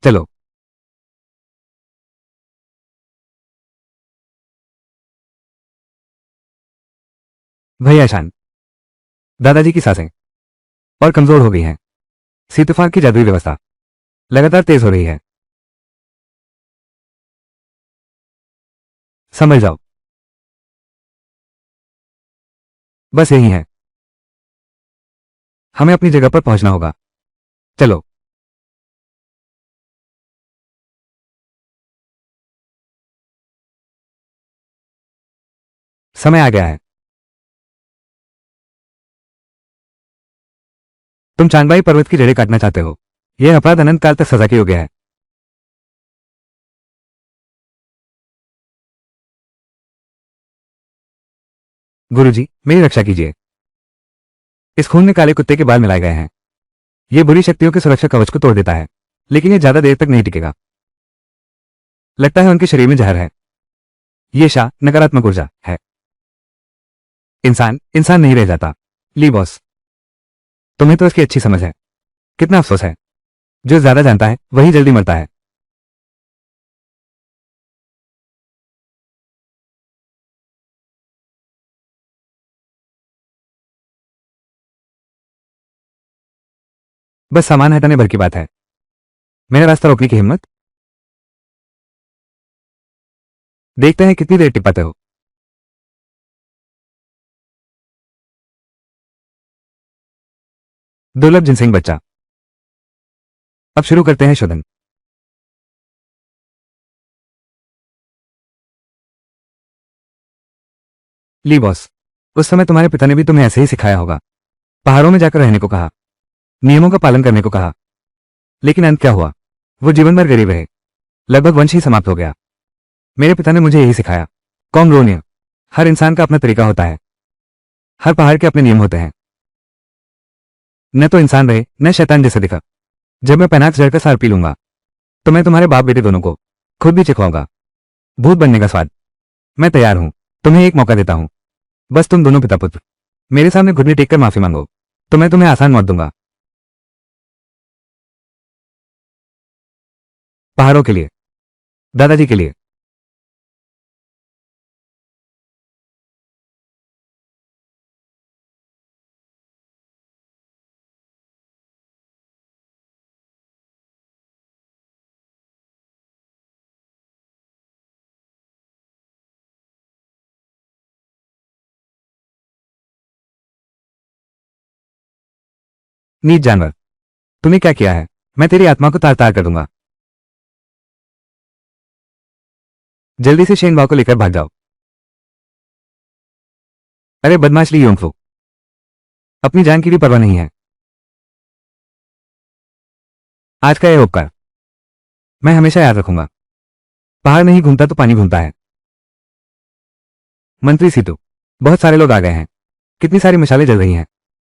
चलो। भैया शान। दादाजी की सांसें और कमजोर हो गई हैं। सीतूफान की जादुई व्यवस्था लगातार तेज हो रही है। समझ जाओ। बस यही है। हमें अपनी जगह पर पहुंचना होगा। चलो। समय आ गया है। तुम चांगबाई पर्वत की जड़ें काटना चाहते हो। यह अपराध अनंत काल तक सजा के योग्य है। गुरुजी, मेरी रक्षा कीजिए। इस खून में काले कुत्ते के बाल मिलाए गए हैं। यह बुरी शक्तियों के सुरक्षा कवच को तोड़ देता है, लेकिन यह ज्यादा देर तक नहीं टिकेगा। लगता है उनके शरीर में जहर है। यह शाह नकारात्मक ऊर्जा है। इंसान इंसान नहीं रह जाता। ली बॉस, तुम्हें तो इसकी अच्छी समझ है। कितना अफसोस है, जो ज्यादा जानता है वही जल्दी मरता है। बस सामान हटाने भर की बात है। मेरा रास्ता रोकने की हिम्मत। देखते हैं कितनी देर टिक पाते हो। दुर्लभ जिनसिंह बच्चा। अब शुरू करते हैं शोधन। ली बॉस, उस समय तुम्हारे पिता ने भी तुम्हें ऐसे ही सिखाया होगा। पहाड़ों में जाकर रहने को कहा, नियमों का पालन करने को कहा। लेकिन अंत क्या हुआ? वो जीवन भर गरीब रहे। लगभग वंश ही समाप्त हो गया। मेरे पिता ने मुझे यही सिखाया। कौमरोनिय। हर इंसान का अपना तरीका होता है। हर पहाड़ के अपने नियम होते हैं। न तो इंसान रहे न शैतान जैसे दिखा। जब मैं पैनाक्स जड़ का सार पी लूंगा तो मैं तुम्हारे बाप बेटे दोनों को खुद भी चिखवाऊंगा भूत बनने का स्वाद। मैं तैयार हूं। तुम्हें एक मौका देता हूं। बस तुम दोनों पिता पुत्र मेरे सामने घुटने टेक कर माफी मांगो तो मैं तुम्हें आसान मौत दूंगा। पहाड़ों के लिए, दादाजी के लिए। नीच जानवर, तूने क्या किया है? मैं तेरी आत्मा को तार तार कर दूंगा। जल्दी से शेन बाव को लेकर भाग जाओ। अरे बदमाश ली योंगफू, अपनी जान की भी परवाह नहीं है। आज का यह उपकार मैं हमेशा याद रखूंगा। पहाड़ नहीं घूमता तो पानी घूमता है। मंत्री सीतू, बहुत सारे लोग आ गए हैं। कितनी सारी मशालें जल रही हैं।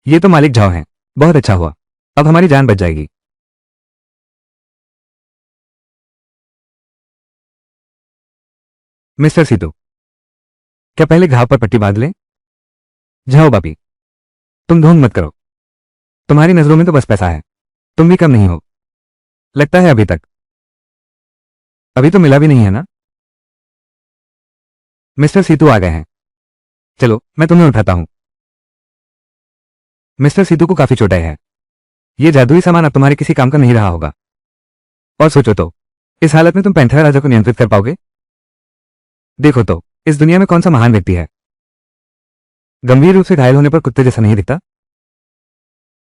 ये तो मालिक झाओ हैं। बहुत अच्छा हुआ, अब हमारी जान बच जाएगी। मिस्टर सीतू, क्या पहले घाव पर पट्टी बांध लें? जाओ बापी, तुम ढोंग मत करो। तुम्हारी नजरों में तो बस पैसा है। तुम भी कम नहीं हो। लगता है अभी तक। अभी तो मिला भी नहीं है ना? मिस्टर सीतू आ गए हैं। चलो मैं तुम्हें उठाता हूं। मिस्टर सीतू को काफी चोट आई है। ये जादुई सामान अब तुम्हारे किसी काम का नहीं रहा होगा। और सोचो तो, इस हालत में तुम पैंथरा राजा को नियंत्रित कर पाओगे? देखो तो, इस दुनिया में कौन सा महान व्यक्ति है गंभीर रूप से घायल होने पर कुत्ते जैसा नहीं दिखता?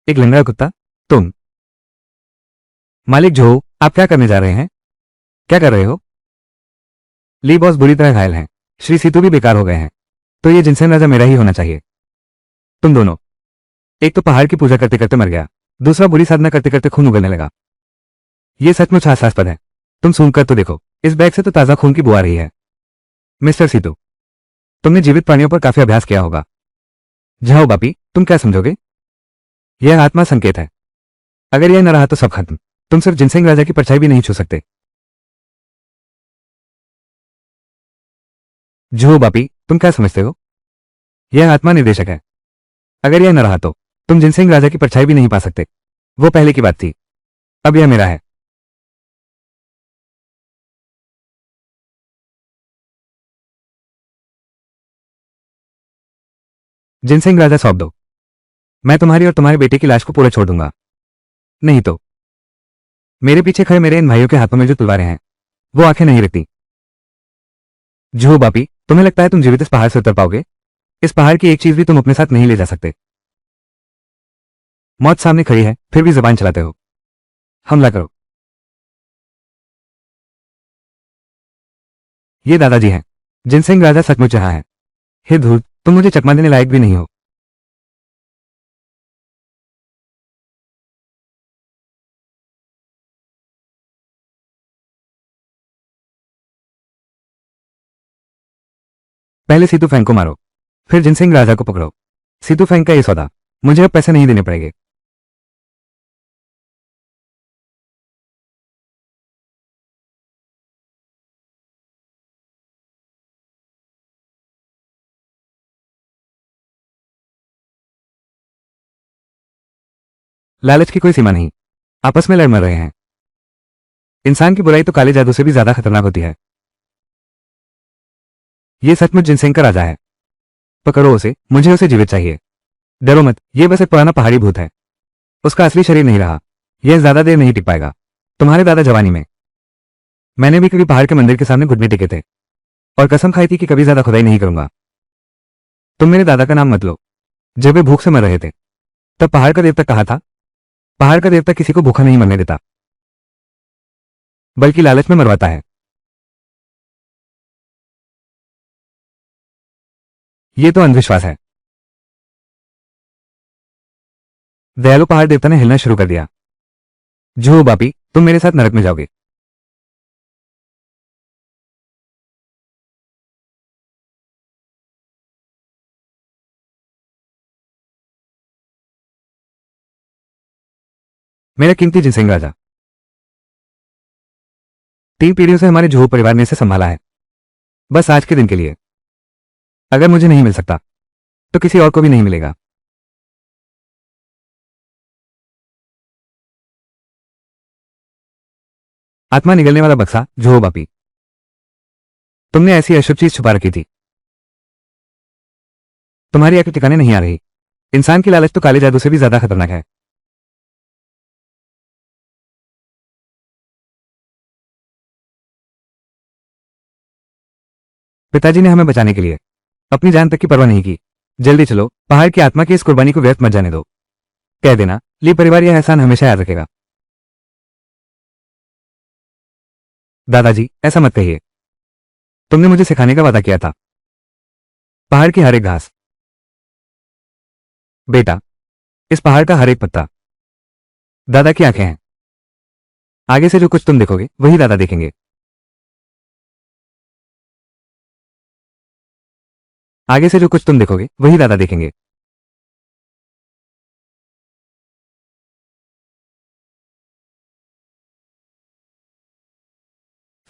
एक लंगड़ा कुत्ता? तुम। मालिक जो, आप क्या करने जा रहे हैं? क्या कर रहे हो? ली बॉस बुरी तरह घायल हैं। श्री सीतू भी बेकार हो गए हैं। तो ये जिनसेन राजा मेरा ही होना चाहिए। तुम दोनों। एक तो पहाड़ की पूजा करते करते मर गया, दूसरा बुरी साधना करते करते खून उगलने लगा। ये सचमुच हास्यास्पद है। तुम सूंघ कर तो देखो, इस बैग से तो ताजा खून की बू आ रही है। मिस्टर सीतू, तुमने जीवित प्राणियों पर काफी अभ्यास किया होगा। जाओ बापी, तुम क्या समझोगे? यह आत्मा संकेत है। अगर यह न रहा तो सब खत्म। तुम सिर्फ जिनसेंग राजा की परछाई भी नहीं छू सकते। जो बापी, तुम क्या समझते हो? यह आत्मा निर्देशक है। अगर यह न रहा तो तुम जिनसिंग राजा की परछाई भी नहीं पा सकते। वो पहले की बात थी, अब यह मेरा है। जिनसिंग राजा सौंप दो। मैं तुम्हारी और तुम्हारे बेटे की लाश को पूरा छोड़ दूंगा। नहीं तो मेरे पीछे खड़े मेरे इन भाइयों के हाथों में जो तलवारें हैं वो आंखें नहीं रखती। जुहो बापी, तुम्हें लगता है तुम जीवित इस पहाड़ से उतर पाओगे? इस पहाड़ की एक चीज भी तुम अपने साथ नहीं ले जा सकते। मौत सामने खड़ी है, फिर भी जबान चलाते हो। हमला करो। ये दादाजी हैं। जिनसिंग राजा सचमुच यहाँ है। हे धूर्त, तुम मुझे चकमा देने लायक भी नहीं हो। पहले सीतू फैंग को मारो, फिर जिनसिंग राजा को पकड़ो। सीतू फैंग का ये सौदा, मुझे अब पैसे नहीं देने पड़ेंगे। लालच की कोई सीमा नहीं। आपस में लड़ मर रहे हैं। इंसान की बुराई तो काले जादू से भी ज्यादा खतरनाक होती है। ये सचमुच जिनसिंग का राजा है। पकड़ो उसे, मुझे उसे जीवित चाहिए। डरो मत, ये बस एक पुराना पहाड़ी भूत है। उसका असली शरीर नहीं रहा। यह ज्यादा देर नहीं टिक पाएगा। तुम्हारे दादा जवानी में मैंने भी कभी पहाड़ के मंदिर के सामने घुटने टेके थे और कसम खाई थी कि कभी ज्यादा खुदाई नहीं करूंगा। तुम मेरे दादा का नाम मत लो। जब वे भूख से मर रहे थे तब पहाड़ का देवता कहा था, पहाड़ का देवता किसी को भूखा नहीं मरने देता, बल्कि लालच में मरवाता है। ये तो अंधविश्वास है। दयालु पहाड़ देवता ने हिलना शुरू कर दिया। जुहो बापी, तुम मेरे साथ नरक में जाओगे। मेरा कीमती जिनसिंग राजा, 3 पीढ़ियों से हमारे जुहो परिवार ने इसे संभाला है, बस आज के दिन के लिए। अगर मुझे नहीं मिल सकता तो किसी और को भी नहीं मिलेगा। आत्मा निगलने वाला बक्सा, जुहो बापी, तुमने ऐसी अशुभ चीज छुपा रखी थी। तुम्हारी अकल ठिकाने नहीं आ रही। इंसान की लालच तो काले जादू से भी ज्यादा खतरनाक है। पिताजी ने हमें बचाने के लिए अपनी जान तक की परवाह नहीं की। जल्दी चलो, पहाड़ की आत्मा की इस कुर्बानी को व्यर्थ मत जाने दो। कह देना, ली परिवार यह एहसान हमेशा याद रखेगा। दादाजी, ऐसा मत कहिए। तुमने मुझे सिखाने का वादा किया था। पहाड़ की हर एक घास, बेटा, इस पहाड़ का हर एक पत्ता दादा की आंखें हैं। आगे से जो कुछ तुम देखोगे वही दादा देखेंगे। आगे से जो कुछ तुम देखोगे वही दादा देखेंगे।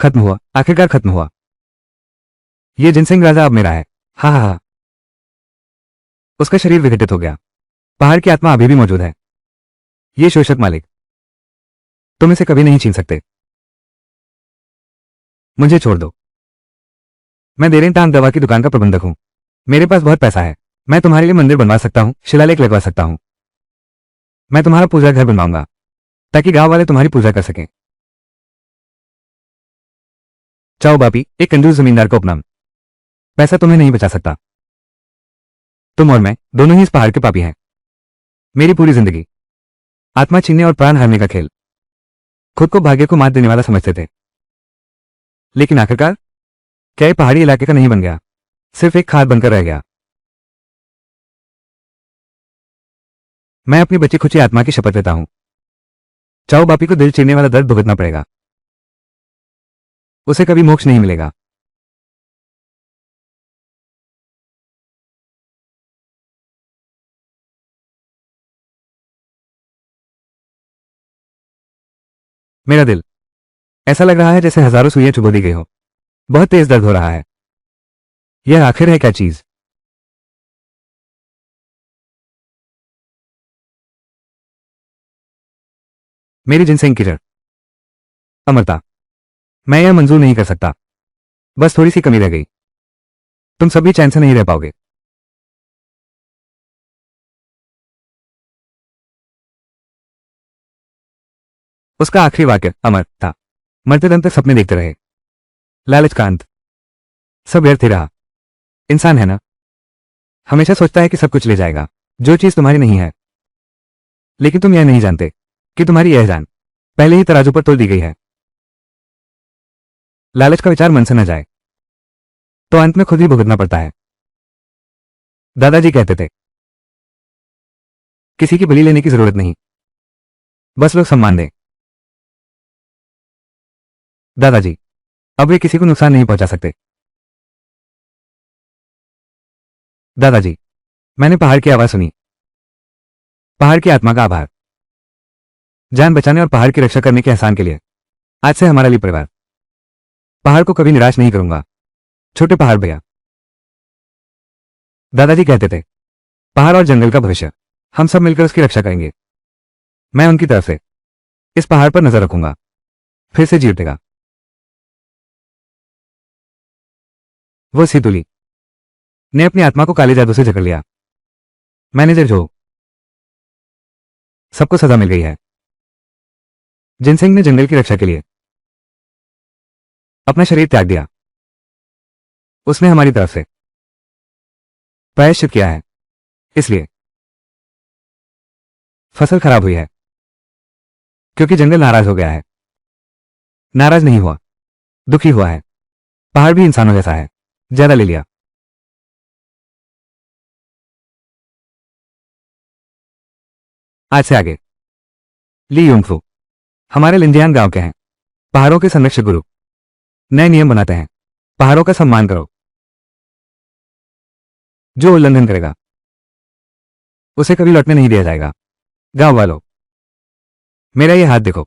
खत्म हुआ, आखिरकार खत्म हुआ। ये जिनसिंग राजा अब मेरा है। हा हा हा। उसका शरीर विघटित हो गया। पहाड़ की आत्मा अभी भी मौजूद है। ये शोषक मालिक, तुम इसे कभी नहीं छीन सकते। मुझे छोड़ दो। मैं देरेन टांग दवा की दुकान का प्रबंधक हूं। मेरे पास बहुत पैसा है। मैं तुम्हारे लिए मंदिर बनवा सकता हूं, शिलालेख लगवा सकता हूं। मैं तुम्हारा पूजा घर बनवाऊंगा ताकि गांव वाले तुम्हारी पूजा कर सकें। चाओ बापी, एक कंजूस जमींदार को अपना। पैसा तुम्हें नहीं बचा सकता। तुम और मैं दोनों ही इस पहाड़ के पापी हैं। मेरी पूरी जिंदगी आत्मा छीनने और प्राण हारने का खेल। खुद को भाग्य को मात देने वाला समझते थे, लेकिन आखिरकार क्या ये पहाड़ी इलाके का नहीं बन गया, सिर्फ एक खाद बनकर रह गया। मैं अपनी बची खुची आत्मा की शपथ लेता हूं, चाओ बापी को दिल चीरने वाला दर्द भुगतना पड़ेगा। उसे कभी मोक्ष नहीं मिलेगा। मेरा दिल ऐसा लग रहा है जैसे हजारों सुइयां चुभो दी गई हो। बहुत तेज दर्द हो रहा है। यह आखिर है क्या चीज? मेरी जिनसेंग की जड़, अमरता। मैं यह मंजूर नहीं कर सकता। बस थोड़ी सी कमी रह गई। तुम सभी चैन से नहीं रह पाओगे। उसका आखिरी वाक्य अमर था। मरते दम तक सपने देखते रहे। लालच का अंत। सब व्यर्थ ही रहा। इंसान है ना, हमेशा सोचता है कि सब कुछ ले जाएगा जो चीज तुम्हारी नहीं है। लेकिन तुम यह नहीं जानते कि तुम्हारी यह जान पहले ही तराजू पर तोल दी गई है। लालच का विचार मन से न जाए तो अंत में खुद ही भुगतना पड़ता है। दादाजी कहते थे, किसी की बलि लेने की जरूरत नहीं, बस लोग सम्मान दें। दादाजी, अब वे किसी को नुकसान नहीं पहुंचा सकते। दादाजी, मैंने पहाड़ की आवाज सुनी। पहाड़ की आत्मा का आभार। जान बचाने और पहाड़ की रक्षा करने के एहसान के लिए आज से हमारा लिए परिवार। पहाड़ को कभी निराश नहीं करूंगा। छोटे पहाड़ भैया। दादाजी कहते थे, पहाड़ और जंगल का भविष्य हम सब मिलकर उसकी रक्षा करेंगे। मैं उनकी तरफ से इस पहाड़ पर नजर रखूंगा। फिर से जी उठेगा। वो सितुली ने अपनी आत्मा को काले जादू से जकड़ लिया। मैनेजर जो, सबको सजा मिल गई है। जिनसिंग ने जंगल की रक्षा के लिए अपना शरीर त्याग दिया। उसने हमारी तरफ से प्रायश्चित किया है। इसलिए फसल खराब हुई है क्योंकि जंगल नाराज हो गया है। नाराज नहीं हुआ, दुखी हुआ है। पहाड़ भी इंसानों जैसा है, ज्यादा ले लिया। आज से आगे ली यूंगफू हमारे लिंजियान गांव के हैं। पहाड़ों के संरक्षक गुरु नए नियम बनाते हैं। पहाड़ों का सम्मान करो। जो उल्लंघन करेगा उसे कभी लौटने नहीं दिया जाएगा। गांव वालों, मेरा ये हाथ देखो।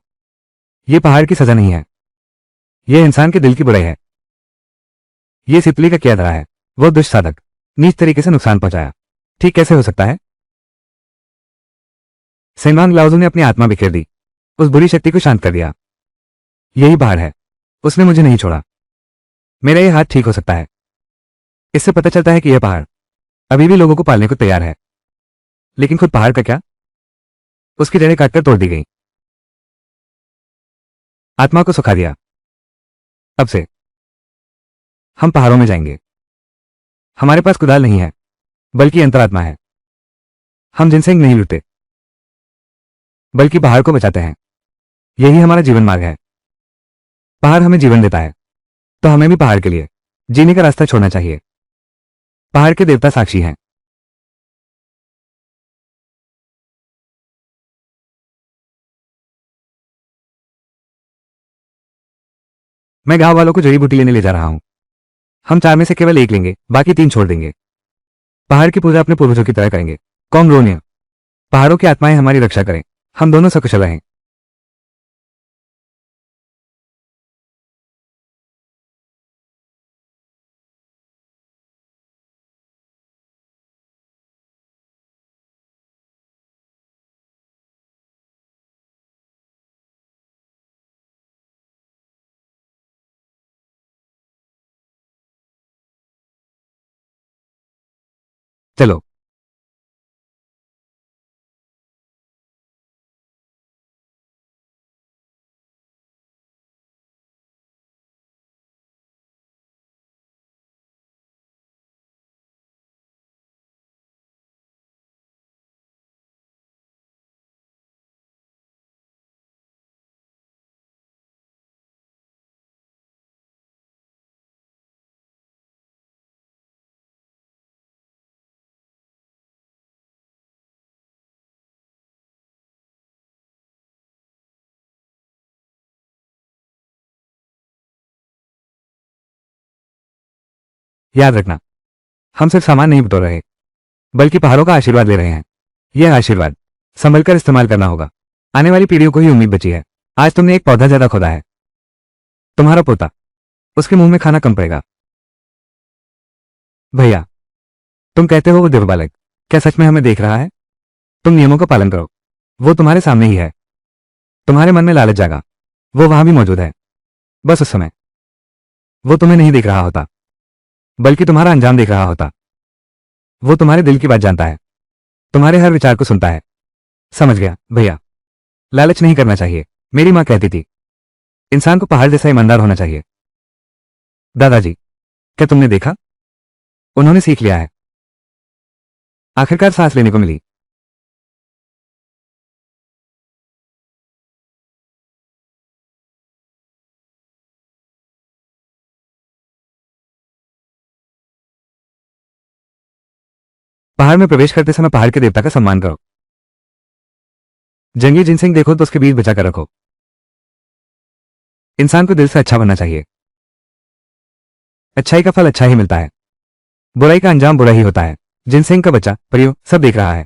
ये पहाड़ की सजा नहीं है, यह इंसान के दिल की बुराई है। ये सिपली का किया धरा है। वो दुष्ट साधक नीच तरीके से नुकसान पहुंचाया। ठीक कैसे हो सकता है? सेनवांग लाओजू ने अपनी आत्मा बिखेर दी, उस बुरी शक्ति को शांत कर दिया। यही पहाड़ है, उसने मुझे नहीं छोड़ा। मेरा यह हाथ ठीक हो सकता है। इससे पता चलता है कि यह पहाड़ अभी भी लोगों को पालने को तैयार है। लेकिन खुद पहाड़ का क्या? उसकी जड़ें काटकर तोड़ दी गई, आत्मा को सुखा दिया। अब से हम पहाड़ों में जाएंगे। हमारे पास कुदाल नहीं है, बल्कि अंतरात्मा है। हम जिनसे नहीं लुटते, बल्कि पहाड़ को बचाते हैं। यही हमारा जीवन मार्ग है। पहाड़ हमें जीवन देता है, तो हमें भी पहाड़ के लिए जीने का रास्ता छोड़ना चाहिए। पहाड़ के देवता साक्षी हैं। मैं गांव वालों को जड़ी बूटी लेने ले जा रहा हूं। हम 4 में से केवल 1 लेंगे, बाकी 3 छोड़ देंगे। पहाड़ की पूजा अपने पूर्वजों की तरह करेंगे। कॉन्ग्रोनिया, पहाड़ों की आत्माएं हमारी रक्षा करें। हम दोनों सकुशल रहें। चलो। याद रखना, हम सिर्फ सामान नहीं बटोर रहे, बल्कि पहाड़ों का आशीर्वाद ले रहे हैं। यह आशीर्वाद संभलकर इस्तेमाल करना होगा। आने वाली पीढ़ियों को ही उम्मीद बची है। आज तुमने एक पौधा ज्यादा खोदा है। तुम्हारा पोता, उसके मुंह में खाना कम पड़ेगा। भैया, तुम कहते हो वो देव बालक क्या सच में हमें देख रहा है? तुम नियमों का पालन करो, वो तुम्हारे सामने ही है। तुम्हारे मन में लालच जागा। वो वहां भी मौजूद है। बस उस समय वो तुम्हें नहीं देख रहा होता, बल्कि तुम्हारा अंजाम देख रहा होता। वो तुम्हारे दिल की बात जानता है, तुम्हारे हर विचार को सुनता है। समझ गया भैया। लालच नहीं करना चाहिए। मेरी माँ कहती थी, इंसान को पहाड़ जैसा ईमानदार होना चाहिए। दादाजी, क्या तुमने देखा? उन्होंने सीख लिया है। आखिरकार सांस लेने को मिली। पहाड़ में प्रवेश करते समय पहाड़ के देवता का सम्मान करो। जंगली जिनसिंग देखो तो उसके बीज बचा कर रखो। इंसान को दिल से अच्छा बनना चाहिए। अच्छाई का फल अच्छा ही मिलता है, बुराई का अंजाम बुरा ही होता है। जिनसिंग का बच्चा परियो सब देख रहा है।